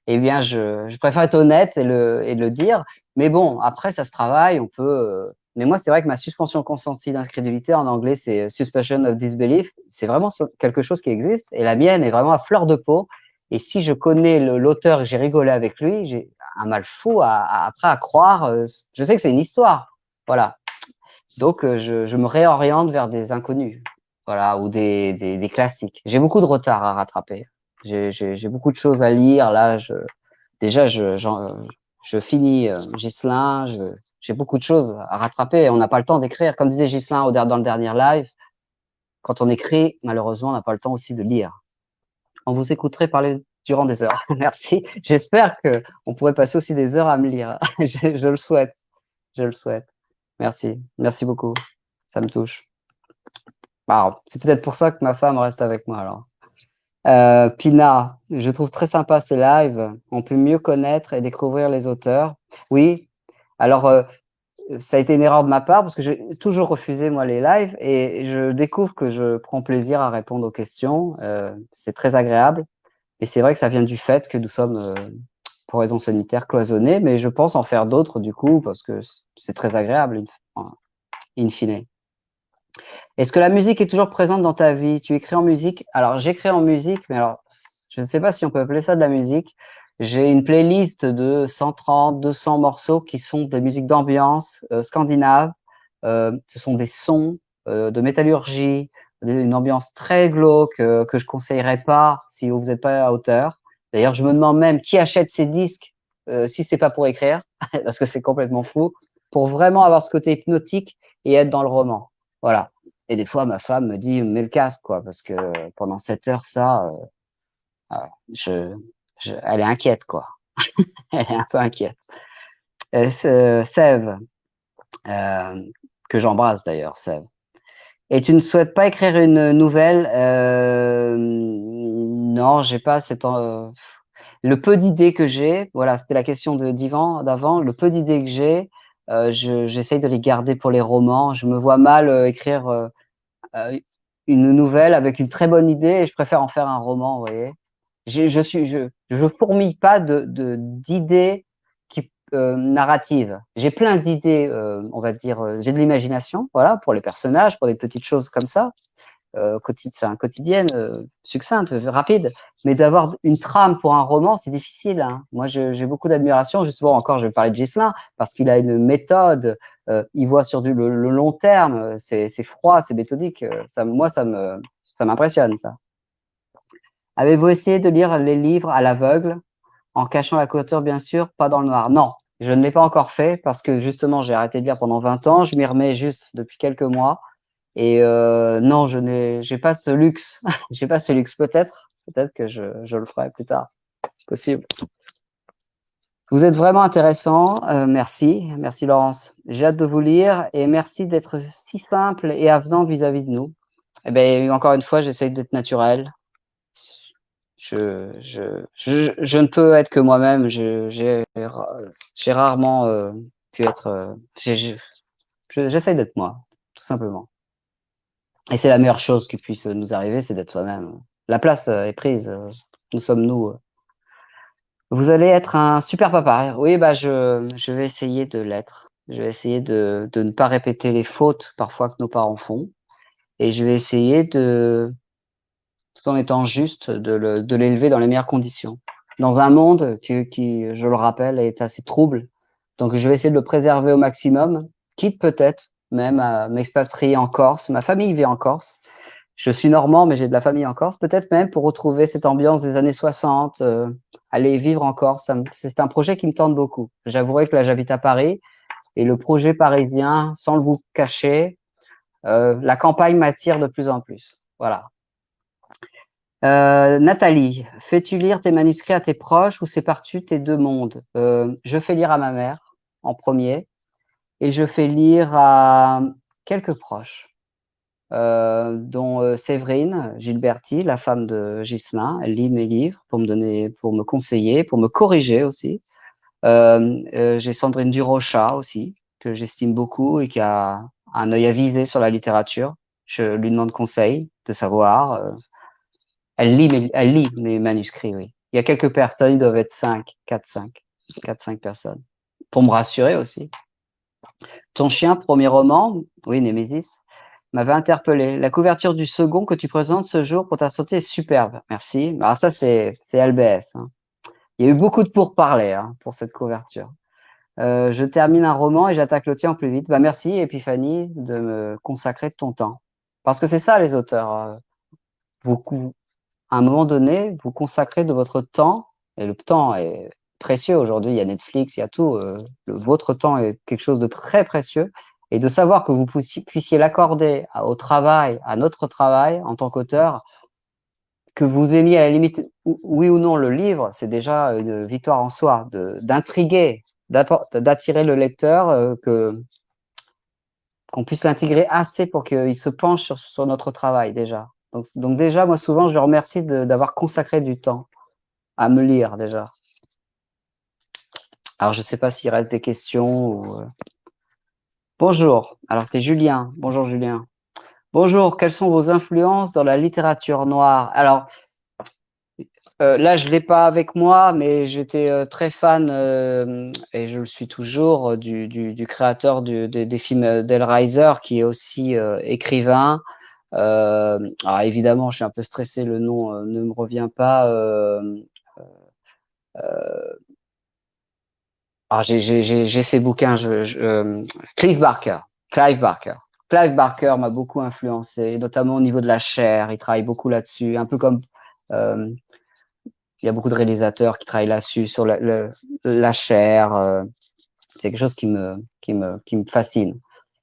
[SPEAKER 3] eh bien, je préfère être honnête et le dire. Mais bon, après, ça se travaille, on peut. Mais moi, c'est vrai que ma suspension consentie d'incrédulité, en anglais, c'est suspension of disbelief. C'est vraiment quelque chose qui existe. Et la mienne est vraiment à fleur de peau. Et si je connais l'auteur et que j'ai rigolé avec lui, j'ai un mal fou après à croire. Je sais que c'est une histoire. Voilà. Donc, je me réoriente vers des inconnus. Voilà, ou des classiques. J'ai beaucoup de retard à rattraper. J'ai beaucoup de choses à lire. Là, déjà, je finis Ghislain. J'ai beaucoup de choses à rattraper. On n'a pas le temps d'écrire. Comme disait Ghislain dans le dernier live, quand on écrit, malheureusement, on n'a pas le temps aussi de lire. On vous écouterait parler durant des heures. Merci. J'espère que on pourrait passer aussi des heures à me lire. Je le souhaite. Je le souhaite. Merci. Merci beaucoup. Ça me touche. C'est peut-être pour ça que ma femme reste avec moi alors. Pina, je trouve très sympa ces lives. On peut mieux connaître et découvrir les auteurs. Oui. Alors, ça a été une erreur de ma part parce que j'ai toujours refusé moi les lives et je découvre que je prends plaisir à répondre aux questions. C'est très agréable. Et c'est vrai que ça vient du fait que nous sommes, pour raison sanitaire, cloisonnés, mais je pense en faire d'autres du coup, parce que c'est très agréable, in fine. Est-ce que la musique est toujours présente dans ta vie? Tu écris en musique? Alors, j'écris en musique, mais alors, je ne sais pas si on peut appeler ça de la musique. J'ai une playlist de 130, 200 morceaux qui sont des musiques d'ambiance scandinaves. Ce sont des sons de métallurgie, une ambiance très glauque que je conseillerais pas si vous n'êtes pas à hauteur. D'ailleurs, je me demande même qui achète ces disques si c'est pas pour écrire, parce que c'est complètement fou, pour vraiment avoir ce côté hypnotique et être dans le roman. Voilà. Et des fois, ma femme me dit, mets le casque, quoi, parce que pendant 7 heures, ça, je, elle est inquiète, quoi. Elle est un peu inquiète. Sève, que j'embrasse d'ailleurs, Sève. Et tu ne souhaites pas écrire une nouvelle? Non, j'ai pas cette. Le peu d'idées que j'ai, voilà, c'était la question de d'Ivan d'avant. Le peu d'idées que j'ai, j'essaye de les garder pour les romans. Je me vois mal écrire une nouvelle avec une très bonne idée et je préfère en faire un roman, vous voyez. Je fourmille pas d'idées qui narratives. J'ai plein d'idées, on va dire, j'ai de l'imagination, voilà, pour les personnages, pour des petites choses comme ça, quotidiennes, succinctes, rapides. Mais d'avoir une trame pour un roman, c'est difficile. Hein. Moi, j'ai beaucoup d'admiration. Justement, encore, je vais parler de Ghislain parce qu'il a une méthode. Il voit sur le long terme. C'est froid, c'est méthodique. Ça m'impressionne, ça. Avez-vous essayé de lire les livres à l'aveugle, en cachant la couverture, bien sûr, pas dans le noir? Non, je ne l'ai pas encore fait parce que justement, j'ai arrêté de lire pendant 20 ans. Je m'y remets juste depuis quelques mois. Et non, j'ai pas ce luxe. J'ai pas ce luxe. Peut-être que je le ferai plus tard. C'est possible. Vous êtes vraiment intéressant. Merci. Merci, Laurence. J'ai hâte de vous lire et merci d'être si simple et avenant vis-à-vis de nous. Eh ben, encore une fois, j'essaye d'être naturel. Je ne peux être que moi-même. J'ai rarement pu être. J'essaye d'être moi, tout simplement. Et c'est la meilleure chose qui puisse nous arriver, c'est d'être soi-même. La place est prise. Nous sommes nous. Vous allez être un super papa. Oui, bah je vais essayer de l'être. Je vais essayer de ne pas répéter les fautes parfois que nos parents font. Et je vais essayer de, tout en étant juste, de l'élever dans les meilleures conditions. Dans un monde qui, je le rappelle, est assez trouble. Donc, je vais essayer de le préserver au maximum, quitte peut-être même à m'expatrier en Corse. Ma famille vit en Corse. Je suis normand, mais j'ai de la famille en Corse. Peut-être même pour retrouver cette ambiance des années 60, aller vivre en Corse. C'est un projet qui me tente beaucoup. J'avouerai que là, j'habite à Paris et le projet parisien, sans le vous cacher, la campagne m'attire de plus en plus. Voilà. Nathalie, fais-tu lire tes manuscrits à tes proches ou sépares-tu tes deux mondes? Je fais lire à ma mère en premier et je fais lire à quelques proches, dont Séverine Gilberti, la femme de Ghislain. Elle lit mes livres pour me conseiller, pour me corriger aussi. J'ai Sandrine Durocha aussi, que j'estime beaucoup et qui a un œil avisé sur la littérature. Je lui demande conseil de savoir. Elle lit mes manuscrits, oui. Il y a quelques personnes, ils doivent être 4-5 personnes. Pour me rassurer aussi. Ton chien, premier roman, oui, Némésis, m'avait interpellé. La couverture du second que tu présentes ce jour pour ta santé est superbe. Merci. Alors ça, c'est LBS. Hein. Il y a eu beaucoup de pourparlers pour cette couverture. Je termine un roman et j'attaque le tien au plus vite. Bah, merci, Épiphanie, de me consacrer de ton temps. Parce que c'est ça, les auteurs. À un moment donné, vous consacrez de votre temps, et le temps est précieux aujourd'hui, il y a Netflix, il y a tout, votre temps est quelque chose de très précieux, et de savoir que vous puissiez l'accorder au travail, à notre travail en tant qu'auteur, que vous aimiez à la limite, oui ou non, le livre, c'est déjà une victoire en soi, d'intriguer, d'attirer le lecteur, qu'on puisse l'intégrer assez pour qu'il se penche sur notre travail déjà. Donc déjà, moi souvent, je le remercie d'avoir consacré du temps à me lire déjà. Alors, je ne sais pas s'il reste des questions. Bonjour, alors c'est Julien. Bonjour Julien. Bonjour, quelles sont vos influences dans la littérature noire? Alors, là, je ne l'ai pas avec moi, mais j'étais très fan, et je le suis toujours, du créateur des films d'Hellraiser, qui est aussi écrivain. Alors évidemment, je suis un peu stressé, le nom ne me revient pas. J'ai ces bouquins, Clive Barker. Clive Barker. Clive Barker m'a beaucoup influencé, notamment au niveau de la chair. Il travaille beaucoup là-dessus, un peu comme euh, il y a beaucoup de réalisateurs qui travaillent là-dessus, sur la chair. C'est quelque chose qui me fascine.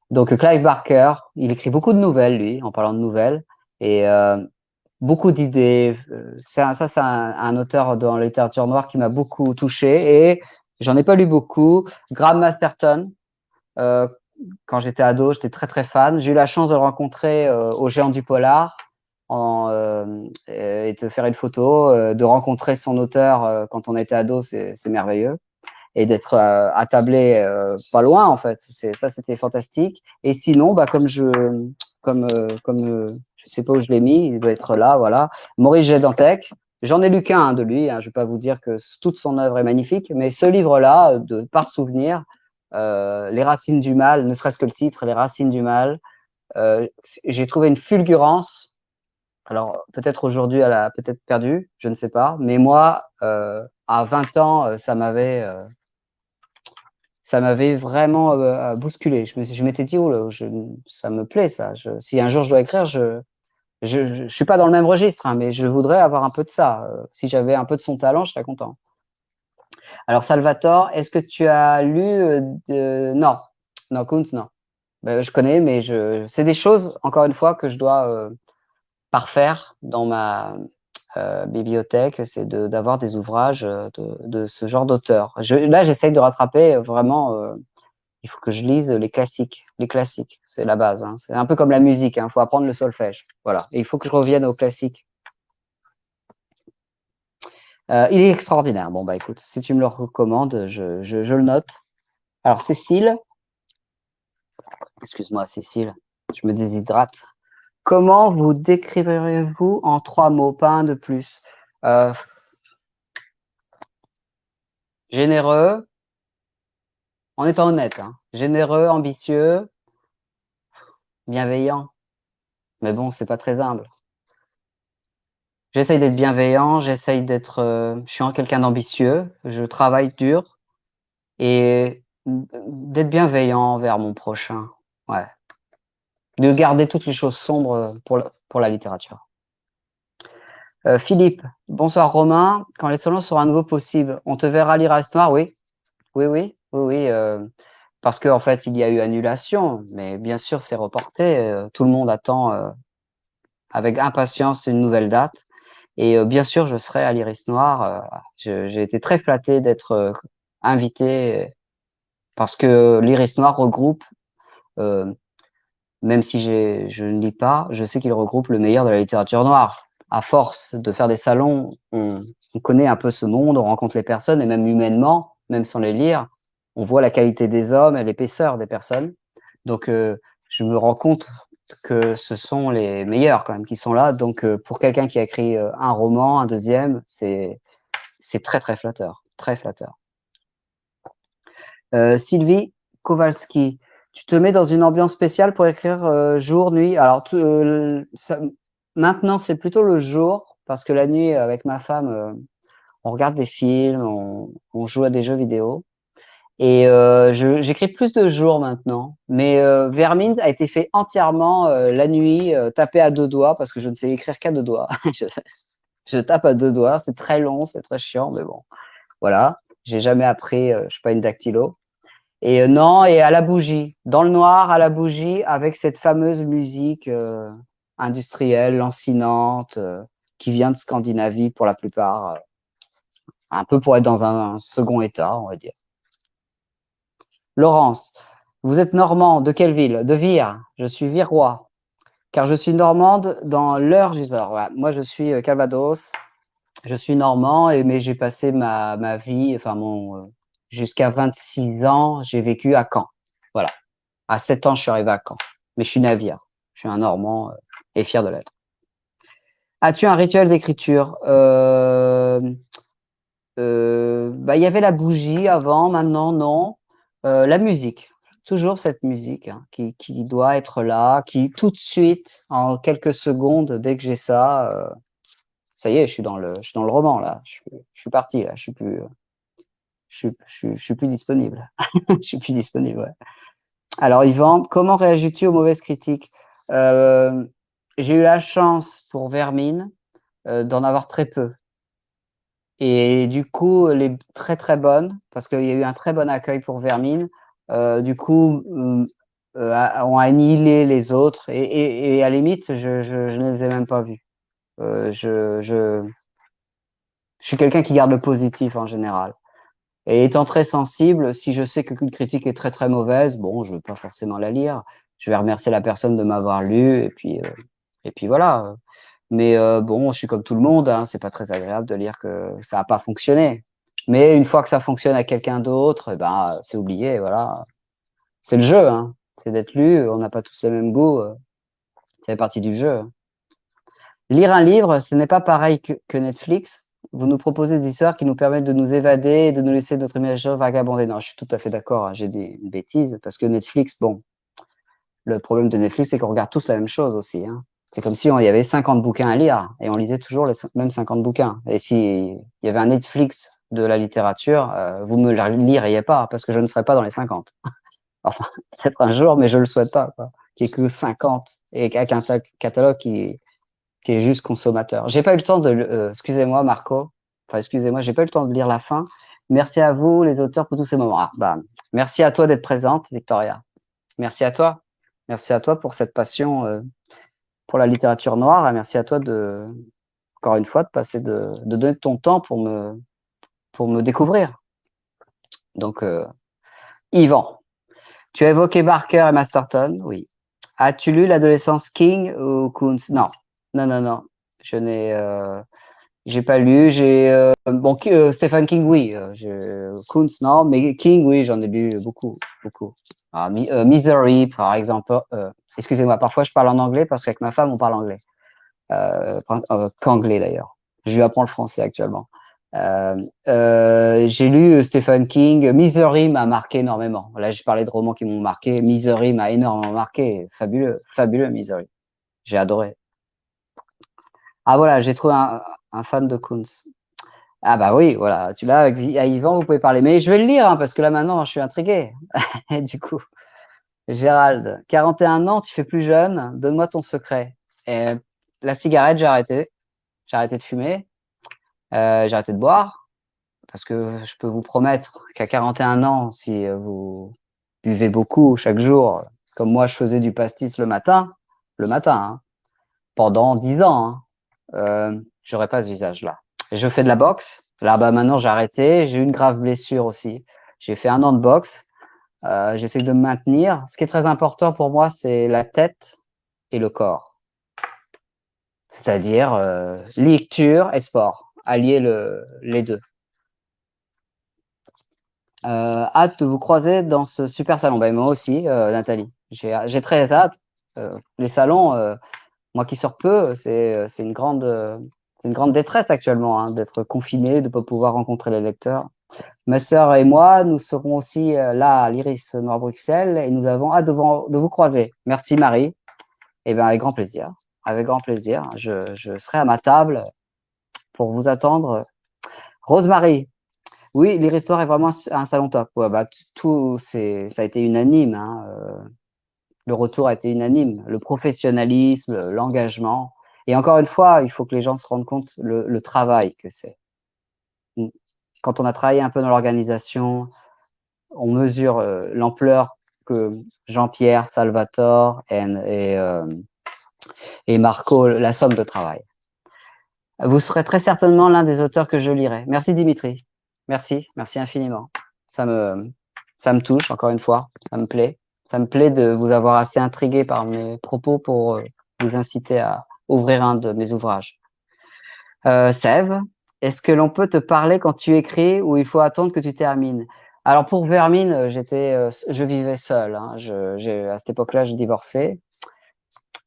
[SPEAKER 3] Donc Clive Barker, il écrit beaucoup de nouvelles, lui, en parlant de nouvelles, et beaucoup d'idées. C'est un auteur dans la littérature noire qui m'a beaucoup touché, et j'en ai pas lu beaucoup. Graham Masterton, quand j'étais ado, j'étais très très fan. J'ai eu la chance de le rencontrer au Géant du Polar et de faire une photo, de rencontrer son auteur quand on était ado, c'est merveilleux. Et d'être attablé pas loin en fait, ça c'était fantastique. Et sinon, bah je sais pas où je l'ai mis, il doit être là, voilà. Maurice J. Dantec, j'en ai lu qu'un de lui, hein, je vais pas vous dire que toute son œuvre est magnifique, mais ce livre-là, par souvenir, Les Racines du Mal, ne serait-ce que le titre, Les Racines du Mal, j'ai trouvé une fulgurance. Alors peut-être aujourd'hui elle a peut-être perdu, je ne sais pas, mais moi à 20 ans ça m'avait vraiment bousculé. Je m'étais dit, oh là, ça me plaît ça. Si un jour je dois écrire, je suis pas dans le même registre, hein, mais je voudrais avoir un peu de ça. Si j'avais un peu de son talent, je serais content. Alors Salvatore, est-ce que tu as lu Non, non, Kuntz, non. Ben, je connais, mais c'est des choses, encore une fois, que je dois parfaire dans ma bibliothèque, c'est d'avoir des ouvrages de ce genre d'auteur. Là, j'essaye de rattraper vraiment. Il faut que je lise les classiques. Les classiques, c'est la base. Hein. C'est un peu comme la musique, il faut apprendre le solfège. Voilà. Et il faut que je revienne aux classiques. Il est extraordinaire. Bon, bah écoute, si tu me le recommandes, je le note. Alors, Cécile, excuse-moi, Cécile, je me déshydrate. Comment vous décriveriez-vous en 3 mots, pas un de plus? Généreux, en étant honnête, hein. Généreux, ambitieux, bienveillant. Mais bon, c'est pas très humble. J'essaye d'être bienveillant, j'essaye d'être je suis quelqu'un d'ambitieux, je travaille dur et d'être bienveillant envers mon prochain. Ouais. De garder toutes les choses sombres pour la littérature. Philippe, bonsoir Romain. Quand les salons seront à nouveau possibles, on te verra lire Ice Noir? Oui, oui, oui, oui, oui. Parce qu'en fait, il y a eu annulation, mais bien sûr, c'est reporté. Tout le monde attend avec impatience une nouvelle date. Et bien sûr, je serai à l'Iris Noir. J'ai été très flatté d'être invité parce que l'Iris Noir regroupe, euh, même si je ne lis pas, je sais qu'il regroupe le meilleur de la littérature noire. À force de faire des salons, on connaît un peu ce monde, on rencontre les personnes et même humainement, même sans les lire, on voit la qualité des hommes et l'épaisseur des personnes. Donc, je me rends compte que ce sont les meilleurs quand même qui sont là. Donc, pour quelqu'un qui a écrit un roman, un deuxième, c'est très, très flatteur. Très flatteur. Sylvie Kowalski, tu te mets dans une ambiance spéciale pour écrire jour, nuit. Alors, maintenant, c'est plutôt le jour, parce que la nuit, avec ma femme, on regarde des films, on joue à des jeux vidéo. Et j'écris plus de jours maintenant. Mais Vermine a été fait entièrement la nuit, tapé à 2 doigts, parce que je ne sais écrire qu'à 2 doigts. Je tape à 2 doigts, c'est très long, c'est très chiant, mais bon, voilà. J'ai jamais appris, je suis pas une dactylo. Et non, et à la bougie, dans le noir, à la bougie, avec cette fameuse musique industrielle, lancinante. qui vient de Scandinavie pour la plupart, un peu pour être dans un second état, on va dire. Laurence, vous êtes normand, de quelle ville? De Vire, je suis virois, car je suis normande dans l'Eure. Alors, voilà, moi, je suis Calvados, je suis normand, mais j'ai passé ma vie, enfin, jusqu'à 26 ans, j'ai vécu à Caen. Voilà. À 7 ans, je suis arrivé à Caen. Mais je suis navire. Je suis un normand et fier de l'être. As-tu un rituel d'écriture? Il y avait la bougie avant, maintenant, non. La musique. Toujours cette musique hein, qui doit être là, qui tout de suite, en quelques secondes, dès que j'ai ça, ça y est, je suis dans le roman, là. Je suis parti, là. Je suis plus disponible. Je suis plus disponible, ouais. Alors, Yvan, comment réagis-tu aux mauvaises critiques? J'ai eu la chance pour Vermine d'en avoir très peu. Et du coup, les très très bonnes, parce qu'il y a eu un très bon accueil pour Vermine, du coup, ont annihilé les autres. Et à la limite, je ne les ai même pas vus. Je suis quelqu'un qui garde le positif en général. Et étant très sensible, si je sais qu'une critique est très très mauvaise, bon, je ne veux pas forcément la lire. Je vais remercier la personne de m'avoir lu et puis voilà. Mais bon, je suis comme tout le monde, hein, c'est pas très agréable de lire que ça n'a pas fonctionné. Mais une fois que ça fonctionne à quelqu'un d'autre, eh ben, c'est oublié, voilà. C'est le jeu, hein. C'est d'être lu, on n'a pas tous le même goût, ça fait partie du jeu. Lire un livre, ce n'est pas pareil que Netflix. Vous nous proposez des histoires qui nous permettent de nous évader et de nous laisser notre imagination vagabonder. Non, je suis tout à fait d'accord, hein, j'ai des bêtises, parce que Netflix, bon, le problème de Netflix, c'est qu'on regarde tous la même chose aussi, hein. C'est comme si il y avait 50 bouquins à lire et on lisait toujours les mêmes 50 bouquins. Et si il y avait un Netflix de la littérature, vous me le liriez pas parce que je ne serais pas dans les 50. Enfin, peut-être un jour, mais je le souhaite pas, quoi. Qu'il n'y ait que 50 et avec un catalogue qui est juste consommateur. J'ai pas eu le temps de, excusez-moi Marco, enfin excusez-moi, j'ai pas eu le temps de lire la fin. Merci à vous les auteurs pour tous ces moments. Ah, bah, merci à toi d'être présente, Victoria. Merci à toi. Merci à toi pour cette passion pour la littérature noire et merci à toi de, encore une fois, de donner ton temps pour me découvrir. Donc, Yvan, tu as évoqué Barker et Masterton, oui. As-tu lu L'adolescence King ou Kuntz? Non, non, non, non. J'ai pas lu. Stephen King, oui. Kuntz, non, mais King, oui, j'en ai lu beaucoup, beaucoup. Ah, Misery, par exemple. Excusez-moi, parfois je parle en anglais parce qu'avec ma femme, on parle anglais. Qu'anglais d'ailleurs. Je lui apprends le français actuellement. J'ai lu Stephen King. Misery m'a marqué énormément. Là, je parlais de romans qui m'ont marqué. Misery m'a énormément marqué. Fabuleux, fabuleux Misery. J'ai adoré. Ah voilà, j'ai trouvé un fan de Kuntz. Ah bah oui, voilà, tu l'as avec Yvan, vous pouvez parler. Mais je vais le lire, hein, parce que là maintenant, je suis intrigué. Et du coup, Gérald, 41 ans, tu fais plus jeune, donne-moi ton secret. Et la cigarette, j'ai arrêté. J'ai arrêté de fumer. J'ai arrêté de boire. Parce que je peux vous promettre qu'à 41 ans, si vous buvez beaucoup chaque jour, comme moi je faisais du pastis le matin, hein, pendant 10 ans, hein, j'aurais pas ce visage-là. Je fais de la boxe. Là, bah, maintenant, j'ai arrêté. J'ai eu une grave blessure aussi. J'ai fait 1 an de boxe. J'essaie de me maintenir. Ce qui est très important pour moi, c'est la tête et le corps. C'est-à-dire lecture et sport. Allier les deux. Hâte de vous croiser dans ce super salon. Ben, moi aussi, Nathalie. J'ai très hâte. Les salons, moi qui sors peu, c'est une grande détresse actuellement hein, d'être confiné, de ne pas pouvoir rencontrer les lecteurs. Ma sœur et moi, nous serons aussi là à l'Iris Noir Bruxelles et nous avons hâte de vous croiser. Merci Marie. Et bien avec grand plaisir. Avec grand plaisir. Je serai à ma table pour vous attendre. Rosemary. Oui, l'Iris Noir est vraiment un salon top. Ouais, bah, ça a été unanime. Hein, le retour a été unanime. Le professionnalisme, l'engagement. Et encore une fois, il faut que les gens se rendent compte le travail que c'est. Quand on a travaillé un peu dans l'organisation, on mesure l'ampleur que Jean-Pierre, Salvatore et Marco, la somme de travail. Vous serez très certainement l'un des auteurs que je lirai. Merci Dimitri. Merci infiniment. Ça me touche, encore une fois. Ça me plaît. Ça me plaît de vous avoir assez intrigué par mes propos pour vous inciter à ouvrir un de mes ouvrages. Sève, est-ce que l'on peut te parler quand tu écris ou il faut attendre que tu termines? Alors pour Vermine, je vivais seul. Hein. À cette époque-là, je divorçais.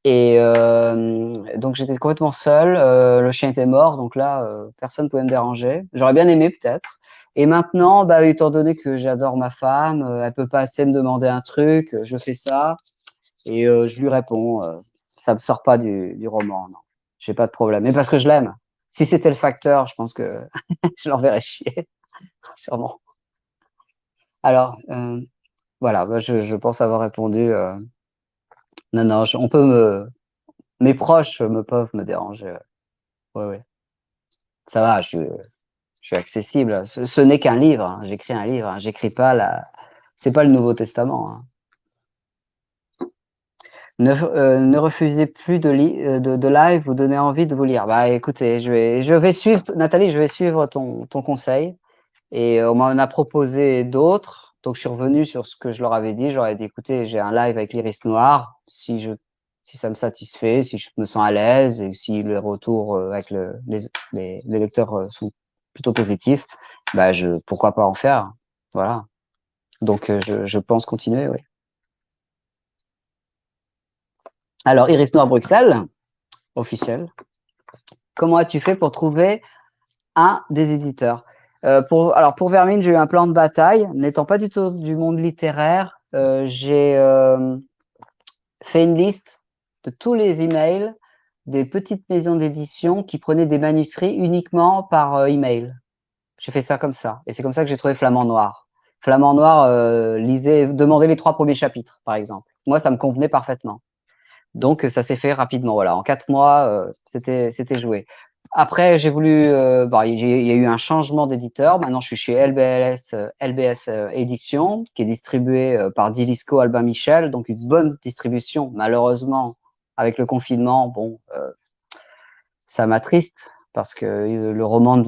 [SPEAKER 3] Et donc j'étais complètement seul. Le chien était mort, donc là, personne ne pouvait me déranger. J'aurais bien aimé peut-être. Et maintenant, bah, étant donné que j'adore ma femme, elle peut pas assez me demander un truc, je fais ça et je lui réponds. Ça me sort pas du roman, non. J'ai pas de problème. Mais parce que je l'aime. Si c'était le facteur, je pense que je l'enverrais chier, sûrement. Alors, voilà, bah, je pense avoir répondu. Non, non, mes proches me peuvent me déranger. Ouais, ouais. Ça va, je suis accessible. Ce n'est qu'un livre. Hein. J'écris un livre. Hein. J'écris pas c'est pas le Nouveau Testament. Hein. Ne refusez plus de live, vous donnez envie de vous lire. Bah, écoutez, je vais suivre, Nathalie, je vais suivre ton conseil. Et on m'en a proposé d'autres. Donc, je suis revenu sur ce que je leur avais dit. Je leur ai dit, écoutez, j'ai un live avec l'Iris Noir. Si ça me satisfait, si je me sens à l'aise et si les retours avec les lecteurs sont plutôt positifs, bah, pourquoi pas en faire. Voilà. Donc, je pense continuer, oui. Alors, Iris Noir Bruxelles, officiel. Comment as-tu fait pour trouver un des éditeurs? Alors pour Vermine, j'ai eu un plan de bataille. N'étant pas du tout du monde littéraire, j'ai fait une liste de tous les emails des petites maisons d'édition qui prenaient des manuscrits uniquement par email. J'ai fait ça comme ça. Et c'est comme ça que j'ai trouvé Flamand Noir. Flamand Noir demandait les 3 premiers chapitres, par exemple. Moi, ça me convenait parfaitement. Donc, ça s'est fait rapidement. Voilà, en 4 mois, c'était joué. Après, j'ai voulu, il y a eu un changement d'éditeur. Maintenant, je suis chez LBS Édition, qui est distribué par Dilisco Albin Michel, donc une bonne distribution. Malheureusement, avec le confinement, bon, ça m'attriste parce que le roman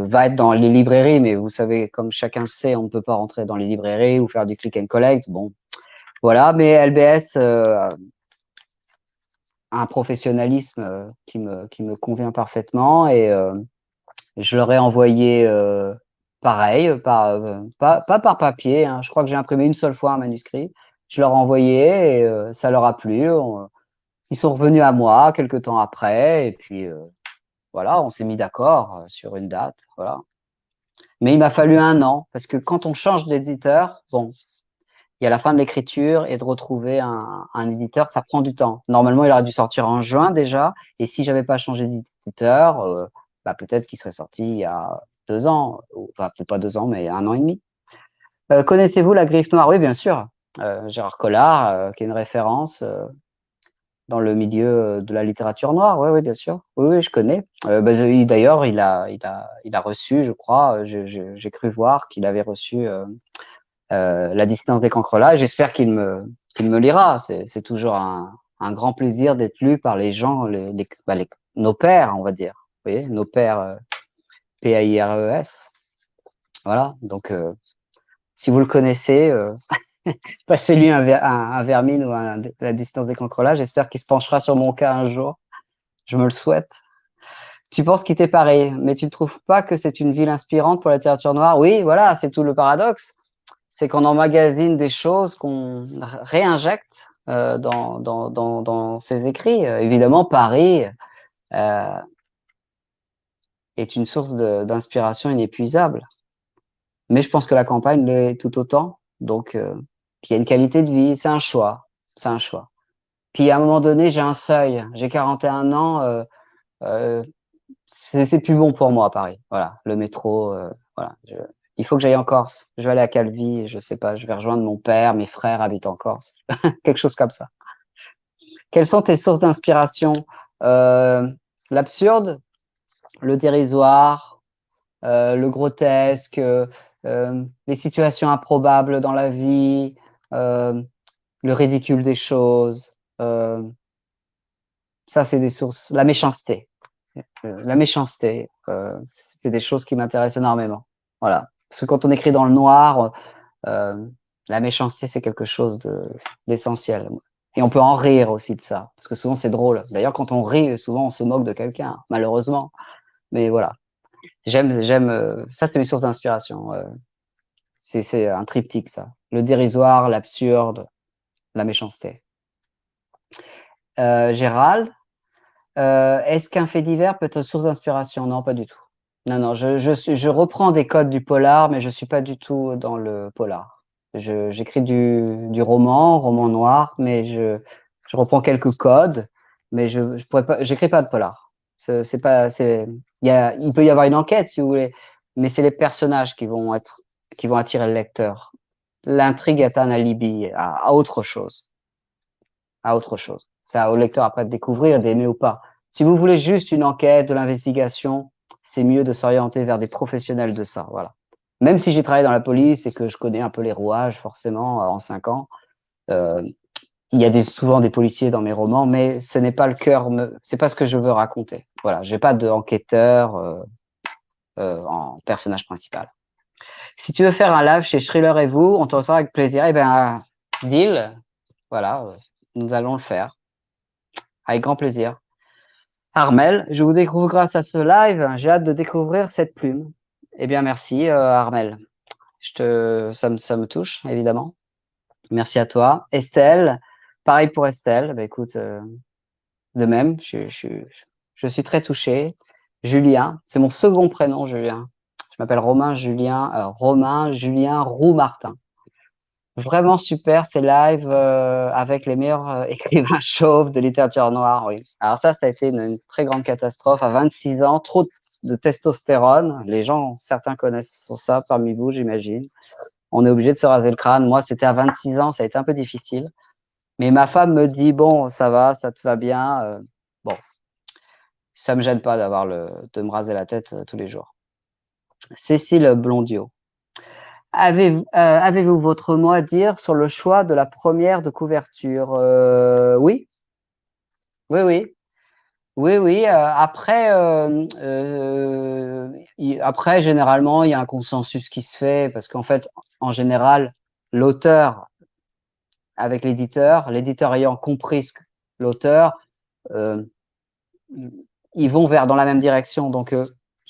[SPEAKER 3] va être dans les librairies, mais vous savez, comme chacun le sait, on ne peut pas rentrer dans les librairies ou faire du click and collect. Bon, voilà, mais LBS un professionnalisme qui me convient parfaitement et je leur ai envoyé pareil, pas par papier. Hein. Je crois que j'ai imprimé une seule fois un manuscrit. Je leur ai envoyé et ça leur a plu. Ils sont revenus à moi quelques temps après et puis voilà, on s'est mis d'accord sur une date. Voilà. Mais il m'a fallu 1 an parce que quand on change d'éditeur, bon, il y a la fin de l'écriture et de retrouver un éditeur, ça prend du temps. Normalement, il aurait dû sortir en juin déjà. Et si j'avais pas changé d'éditeur, bah, peut-être qu'il serait sorti il y a 2 ans. Enfin, peut-être pas 2 ans, mais 1 an et demi. Connaissez-vous La Griffe Noire? Oui, bien sûr. Gérard Collard, qui est une référence dans le milieu de la littérature noire. Oui, oui, bien sûr. Oui, oui, je connais. Bah, d'ailleurs, il a reçu, je crois, j'ai cru voir qu'il avait reçu La Dissidence des Cancrelats. Et j'espère qu'il me lira. C'est toujours un grand plaisir d'être lu par les gens, nos pères, on va dire. Vous voyez, nos pères P-A-I-R-E-S. Voilà. Donc, si vous le connaissez, passez-lui un Vermine ou La Distance des Cancrelats. J'espère qu'il se penchera sur mon cas un jour. Je me le souhaite. Tu penses quitter Paris, mais tu ne trouves pas que c'est une ville inspirante pour la littérature noire? Oui, voilà, c'est tout le paradoxe. C'est qu'on emmagasine des choses qu'on réinjecte dans ses écrits. Évidemment, Paris est une source d'inspiration inépuisable. Mais je pense que la campagne l'est tout autant. Donc, puis il y a une qualité de vie, c'est un choix. C'est un choix. Puis à un moment donné, j'ai un seuil. J'ai 41 ans. C'est plus bon pour moi à Paris. Voilà, le métro. Voilà, il faut que j'aille en Corse. Je vais aller à Calvi. Je sais pas. Je vais rejoindre mon père. Mes frères habitent en Corse. Quelque chose comme ça. Quelles sont tes sources d'inspiration? L'absurde, le dérisoire, le grotesque, les situations improbables dans la vie, le ridicule des choses. Ça, c'est des sources. La méchanceté. La méchanceté, c'est des choses qui m'intéressent énormément. Voilà. Parce que quand on écrit dans le noir, la méchanceté, c'est quelque chose d'essentiel. Et on peut en rire aussi de ça, parce que souvent c'est drôle. D'ailleurs, quand on rit, souvent on se moque de quelqu'un, malheureusement. Mais voilà. Ça, c'est mes sources d'inspiration. C'est un triptyque, ça. Le dérisoire, l'absurde, la méchanceté. Gérald, est-ce qu'un fait divers peut être source d'inspiration? Non, pas du tout. Non, non, je reprends des codes du polar, mais je suis pas du tout dans le polar. J'écris du roman noir, mais je reprends quelques codes, mais je pourrais pas, j'écris pas de polar. C'est pas, il peut y avoir une enquête si vous voulez, mais c'est les personnages qui vont attirer le lecteur. L'intrigue est un alibi à autre chose, à autre chose. C'est au lecteur après de découvrir, d'aimer ou pas. Si vous voulez juste une enquête, de l'investigation, c'est mieux de s'orienter vers des professionnels de ça. Voilà. Même si j'ai travaillé dans la police et que je connais un peu les rouages, forcément, en 5 ans, euh, il y a souvent des policiers dans mes romans, mais ce n'est pas le cœur, c'est pas ce que je veux raconter. Voilà, j'ai pas d'enquêteur en personnage principal. Si tu veux faire un live chez Thriller et vous, on te reçoit avec plaisir. Eh bien, deal, voilà, nous allons le faire avec grand plaisir. Armel, je vous découvre grâce à ce live. J'ai hâte de découvrir cette plume. Eh bien, merci, Armel. Ça me touche, évidemment. Merci à toi. Estelle, pareil pour Estelle. Bah, écoute, de même, je suis très touché. Julien, c'est mon second prénom, Julien. Je m'appelle Romain Julien Roux-Martin. Vraiment super ces lives avec les meilleurs écrivains chauves de littérature noire. Oui. Alors ça a été une très grande catastrophe. À 26 ans, trop de testostérone. Les gens, certains connaissent ça parmi vous, j'imagine. On est obligé de se raser le crâne. Moi, c'était à 26 ans, ça a été un peu difficile. Mais ma femme me dit, bon, ça va, ça te va bien. Bon, ça me gêne pas de me raser la tête tous les jours. Cécile Blondiot. Avez-vous votre mot à dire sur le choix de la première de couverture? Oui, oui, oui. Oui, oui. Après, généralement, il y a un consensus qui se fait parce qu'en fait, en général, l'auteur avec l'éditeur ayant compris ce que l'auteur, euh, ils vont dans la même direction. Donc,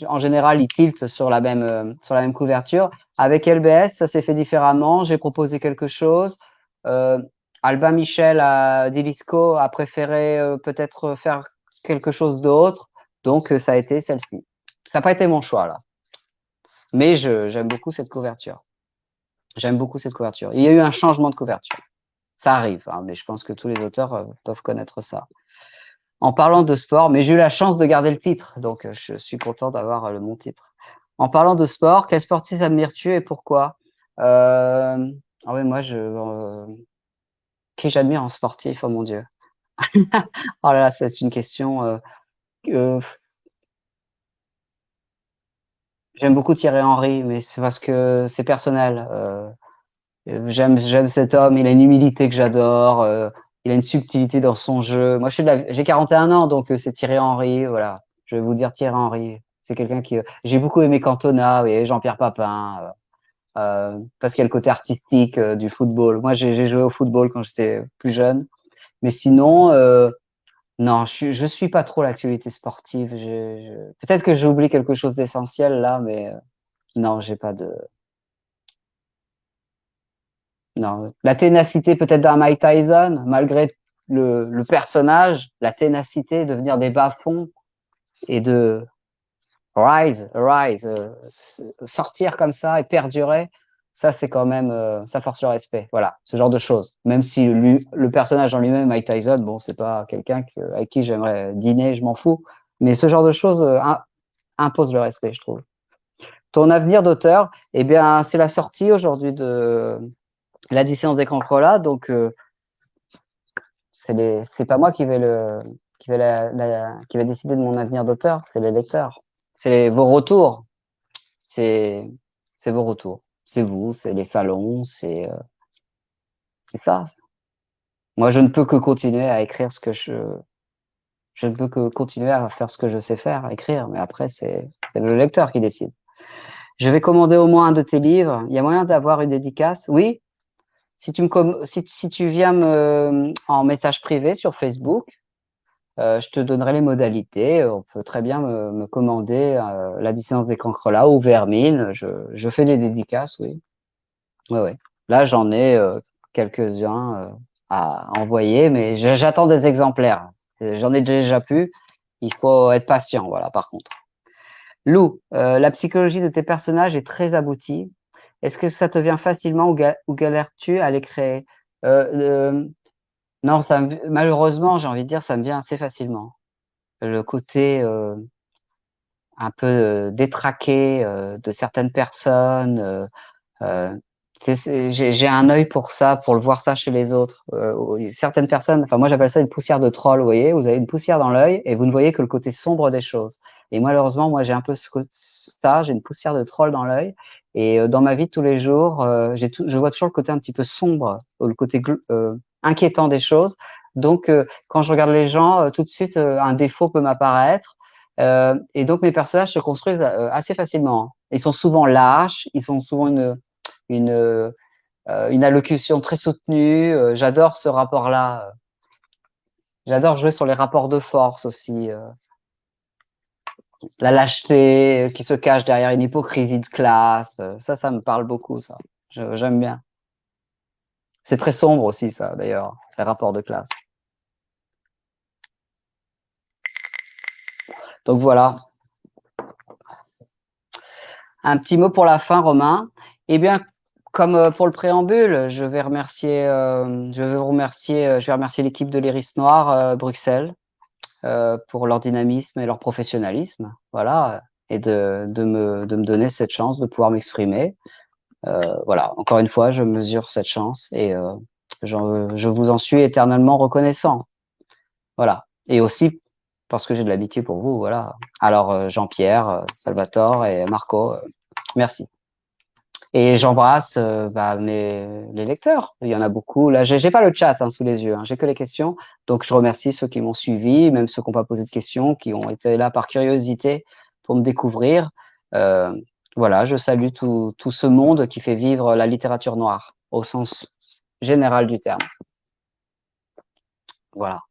[SPEAKER 3] en général, ils tiltent sur la même couverture. Avec LBS, ça s'est fait différemment. J'ai proposé quelque chose. Albin Michel d'Ilisco a préféré peut-être faire quelque chose d'autre. Donc, ça a été celle-ci. Ça n'a pas été mon choix, là. Mais j'aime beaucoup cette couverture. J'aime beaucoup cette couverture. Il y a eu un changement de couverture. Ça arrive, hein, mais je pense que tous les auteurs peuvent connaître ça. En parlant de sport, mais j'ai eu la chance de garder le titre, donc je suis content d'avoir mon titre. En parlant de sport, quel sportif admires-tu et pourquoi? Ah oui, moi, qui j'admire en sportif, oh mon Dieu. Oh là là, c'est une question. J'aime beaucoup Thierry Henry, mais c'est parce que c'est personnel. J'aime cet homme, il a une humilité que j'adore, il a une subtilité dans son jeu. Moi, j'ai 41 ans, donc c'est Thierry Henry, voilà. Je vais vous dire Thierry Henry. C'est quelqu'un qui, j'ai beaucoup aimé Cantona, oui, Jean-Pierre Papin, parce qu'il y a le côté artistique du football. Moi, j'ai joué au football quand j'étais plus jeune, mais sinon, non, je suis pas trop l'actualité sportive. Peut-être que j'oublie quelque chose d'essentiel là, mais non, j'ai pas de. Non, la ténacité peut-être d'un Mike Tyson, malgré le personnage, la ténacité de venir des bas-fonds et de rise, sortir comme ça et perdurer, ça c'est quand même, ça force le respect. Voilà, ce genre de choses. Même si le personnage en lui-même, Mike Tyson, bon, c'est pas quelqu'un avec qui j'aimerais dîner, je m'en fous. Mais ce genre de choses impose le respect, je trouve. Ton avenir d'auteur, eh bien, c'est la sortie aujourd'hui de la licence des Cancrola, donc c'est pas moi qui vais décider de mon avenir d'auteur, c'est les lecteurs. C'est vos retours. C'est vos retours. C'est vous, c'est les salons, c'est ça. Moi, je ne peux que continuer à écrire Je ne peux que continuer à faire ce que je sais faire, écrire, mais après, c'est le lecteur qui décide. Je vais commander au moins un de tes livres. Il y a moyen d'avoir une dédicace? Oui. Si tu viens en message privé sur Facebook, je te donnerai les modalités. On peut très bien me commander la dissonance des cancrelats ou Vermine. Je fais des dédicaces, oui. Ouais, ouais. Là, j'en ai quelques-uns à envoyer, mais j'attends des exemplaires. J'en ai déjà plus. Il faut être patient, voilà, par contre. Lou, la psychologie de tes personnages est très aboutie. Est-ce que ça te vient facilement ou galères-tu à les créer? Non, malheureusement, j'ai envie de dire, ça me vient assez facilement. Le côté un peu détraqué de certaines personnes. J'ai un œil pour ça, pour le voir ça chez les autres. Certaines personnes, enfin moi j'appelle ça une poussière de troll, vous voyez, vous avez une poussière dans l'œil et vous ne voyez que le côté sombre des choses. Et malheureusement, moi j'ai un peu ça, j'ai une poussière de troll dans l'œil. Et dans ma vie de tous les jours, je vois toujours le côté un petit peu sombre, le côté inquiétant des choses. Donc quand je regarde les gens, tout de suite un défaut peut m'apparaître. Et donc mes personnages se construisent assez facilement. Ils sont souvent lâches, ils sont souvent une allocution très soutenue. J'adore ce rapport-là. J'adore jouer sur les rapports de force aussi. La lâcheté qui se cache derrière une hypocrisie de classe. Ça me parle beaucoup, ça. J'aime bien. C'est très sombre aussi, ça, d'ailleurs, les rapports de classe. Donc voilà. Un petit mot pour la fin, Romain. Eh bien, comme pour le préambule, je vais remercier l'équipe de l'Iris Noir Bruxelles pour leur dynamisme et leur professionnalisme, voilà, et de me donner cette chance de pouvoir m'exprimer. Voilà, encore une fois, je mesure cette chance et je vous en suis éternellement reconnaissant. Voilà, et aussi parce que j'ai de l'amitié pour vous, voilà. Alors Jean-Pierre, Salvatore et Marco, merci. Et j'embrasse les lecteurs. Il y en a beaucoup. Là, j'ai pas le chat sous les yeux, j'ai que les questions. Donc, je remercie ceux qui m'ont suivi, même ceux qui n'ont pas posé de questions, qui ont été là par curiosité pour me découvrir. Voilà, je salue tout ce monde qui fait vivre la littérature noire au sens général du terme. Voilà.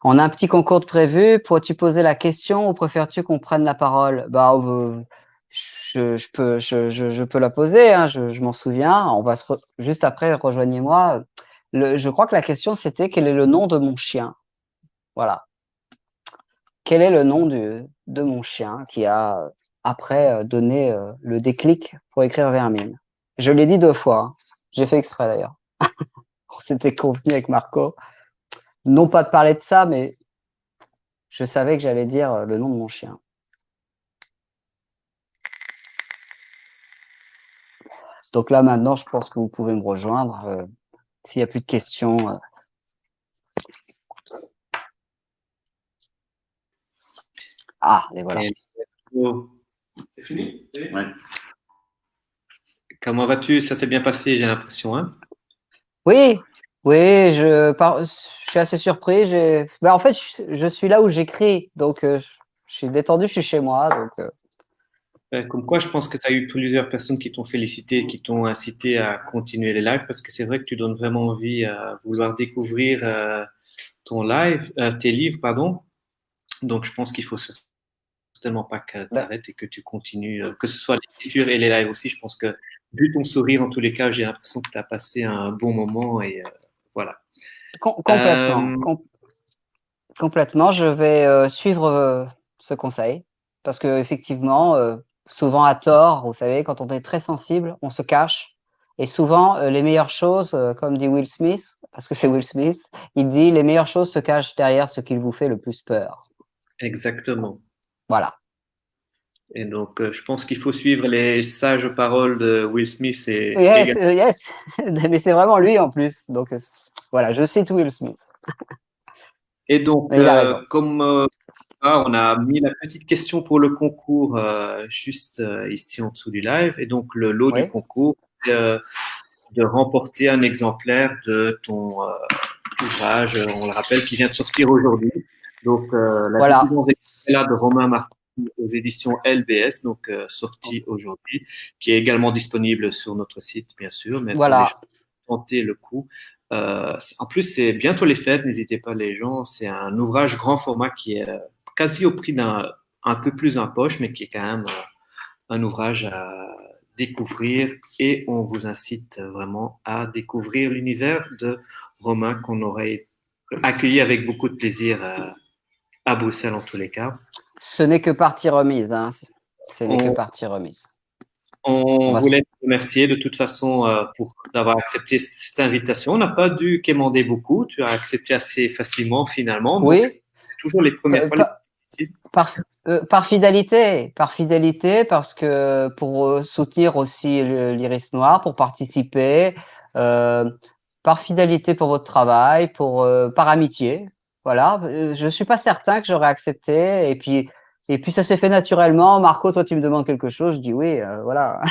[SPEAKER 3] On a un petit concours de prévu. Pourrais-tu poser la question ou préfères-tu qu'on prenne la parole? Je peux la poser, je m'en souviens. On va juste après, rejoignez-moi. Je crois que la question c'était quel est le nom de mon chien? Voilà. Quel est le nom de mon chien qui a après donné le déclic pour écrire Vermine? Je l'ai dit 2 fois. J'ai fait exprès d'ailleurs. On s'était convenu avec Marco. Non pas de parler de ça, mais je savais que j'allais dire le nom de mon chien. Donc là, maintenant, je pense que vous pouvez me rejoindre. S'il n'y a plus de questions. Ah, les voilà.
[SPEAKER 2] C'est fini?
[SPEAKER 1] Ouais. Comment vas-tu? Ça s'est bien passé, j'ai l'impression. Hein?
[SPEAKER 3] Oui, je suis assez surpris. En fait, je suis là où j'écris. Donc, je suis détendu, je suis chez moi. Donc,
[SPEAKER 1] Comme quoi, je pense que tu as eu plusieurs personnes qui t'ont félicité, qui t'ont incité à continuer les lives, parce que c'est vrai que tu donnes vraiment envie à vouloir découvrir tes livres, pardon. Donc, je pense qu'il faut certainement pas que tu arrêtes et que tu continues, que ce soit l'écriture et les lives aussi. Je pense que, vu ton sourire, en tous les cas, j'ai l'impression que tu as passé un bon moment et voilà.
[SPEAKER 3] Complètement. Complètement. Je vais suivre ce conseil parce que effectivement, souvent à tort, vous savez, quand on est très sensible, on se cache. Et souvent, les meilleures choses, comme dit Will Smith, parce que c'est Will Smith, il dit les meilleures choses se cachent derrière ce qui vous fait le plus peur.
[SPEAKER 1] Exactement.
[SPEAKER 3] Voilà.
[SPEAKER 1] Et donc, je pense qu'il faut suivre les sages paroles de Will Smith.
[SPEAKER 3] Yes. Mais c'est vraiment lui en plus. Donc, voilà, je cite Will Smith.
[SPEAKER 1] Et donc, comme on a mis la petite question pour le concours juste ici en dessous du live, et donc le lot du concours, c'est de remporter un exemplaire de ton ouvrage, on le rappelle, qui vient de sortir aujourd'hui. Donc, la
[SPEAKER 3] Voilà.
[SPEAKER 1] diffusion est là de Romain Martin aux éditions LBS, donc sortie aujourd'hui, qui est également disponible sur notre site, bien sûr, mais pour les gens qui ont tenté le coup. En plus, c'est bientôt les fêtes, n'hésitez pas les gens. C'est un ouvrage grand format qui est quasi au prix d'un un peu plus en poche, mais qui est quand même un ouvrage à découvrir et on vous incite vraiment à découvrir l'univers de Romain qu'on aurait accueilli avec beaucoup de plaisir à Bruxelles en tous les cas.
[SPEAKER 3] Ce n'est que partie remise. Hein. Ce n'est que partie remise.
[SPEAKER 1] On voulait te remercier de toute façon pour d'avoir accepté cette invitation. On n'a pas dû quémander beaucoup. Tu as accepté assez facilement finalement.
[SPEAKER 3] Oui.
[SPEAKER 1] Donc, toujours les premières fois.
[SPEAKER 3] Par fidélité, parce que pour soutenir aussi l'Iris Noir, pour participer, par fidélité pour votre travail, par amitié. Voilà, je suis pas certain que j'aurais accepté. Et puis ça s'est fait naturellement. Marco, toi, tu me demandes quelque chose, je dis oui, voilà.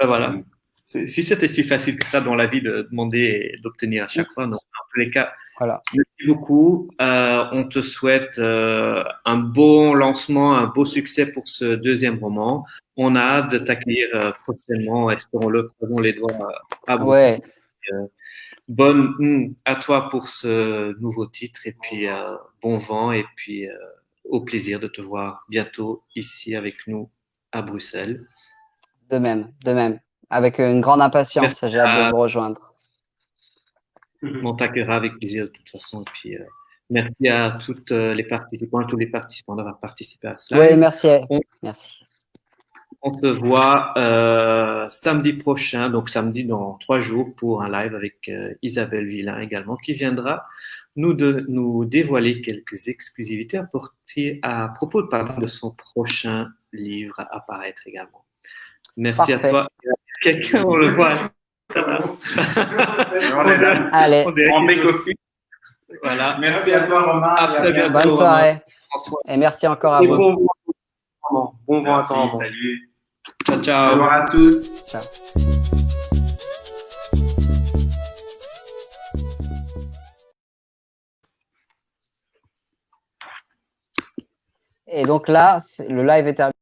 [SPEAKER 1] Voilà. Si c'était si facile que ça dans la vie de demander et d'obtenir à chaque fois, donc, dans tous les cas,
[SPEAKER 3] voilà.
[SPEAKER 1] Merci beaucoup. On te souhaite un bon lancement, un beau succès pour ce deuxième roman. On a hâte de t'accueillir prochainement, espérons-le, croisons les doigts à vous.
[SPEAKER 3] Ouais.
[SPEAKER 1] Bonne à toi pour ce nouveau titre et puis bon vent et puis au plaisir de te voir bientôt ici avec nous à Bruxelles.
[SPEAKER 3] De même. Avec une grande impatience, j'ai hâte de vous rejoindre.
[SPEAKER 1] On t'accueillera avec plaisir de toute façon. Et puis, merci à toutes les participants et tous les participants d'avoir participé à cela.
[SPEAKER 3] Oui, merci. Merci.
[SPEAKER 1] On se voit samedi prochain, donc samedi dans 3 jours, pour un live avec Isabelle Villain également, qui viendra nous dévoiler quelques exclusivités à propos de son prochain livre à apparaître également. Merci
[SPEAKER 3] Parfait.
[SPEAKER 1] à toi. Quelqu'un, on le voit.
[SPEAKER 3] Allez.
[SPEAKER 2] On make-off.
[SPEAKER 1] Voilà.
[SPEAKER 2] Merci à toi, Romain.
[SPEAKER 1] À très bientôt.
[SPEAKER 3] Bonne soirée.
[SPEAKER 1] François.
[SPEAKER 3] Et merci encore à vous.
[SPEAKER 2] Bon vent à toi. Salut.
[SPEAKER 1] Ciao, ciao.
[SPEAKER 2] Au revoir à tous.
[SPEAKER 3] Ciao. Et donc là, le live est terminé.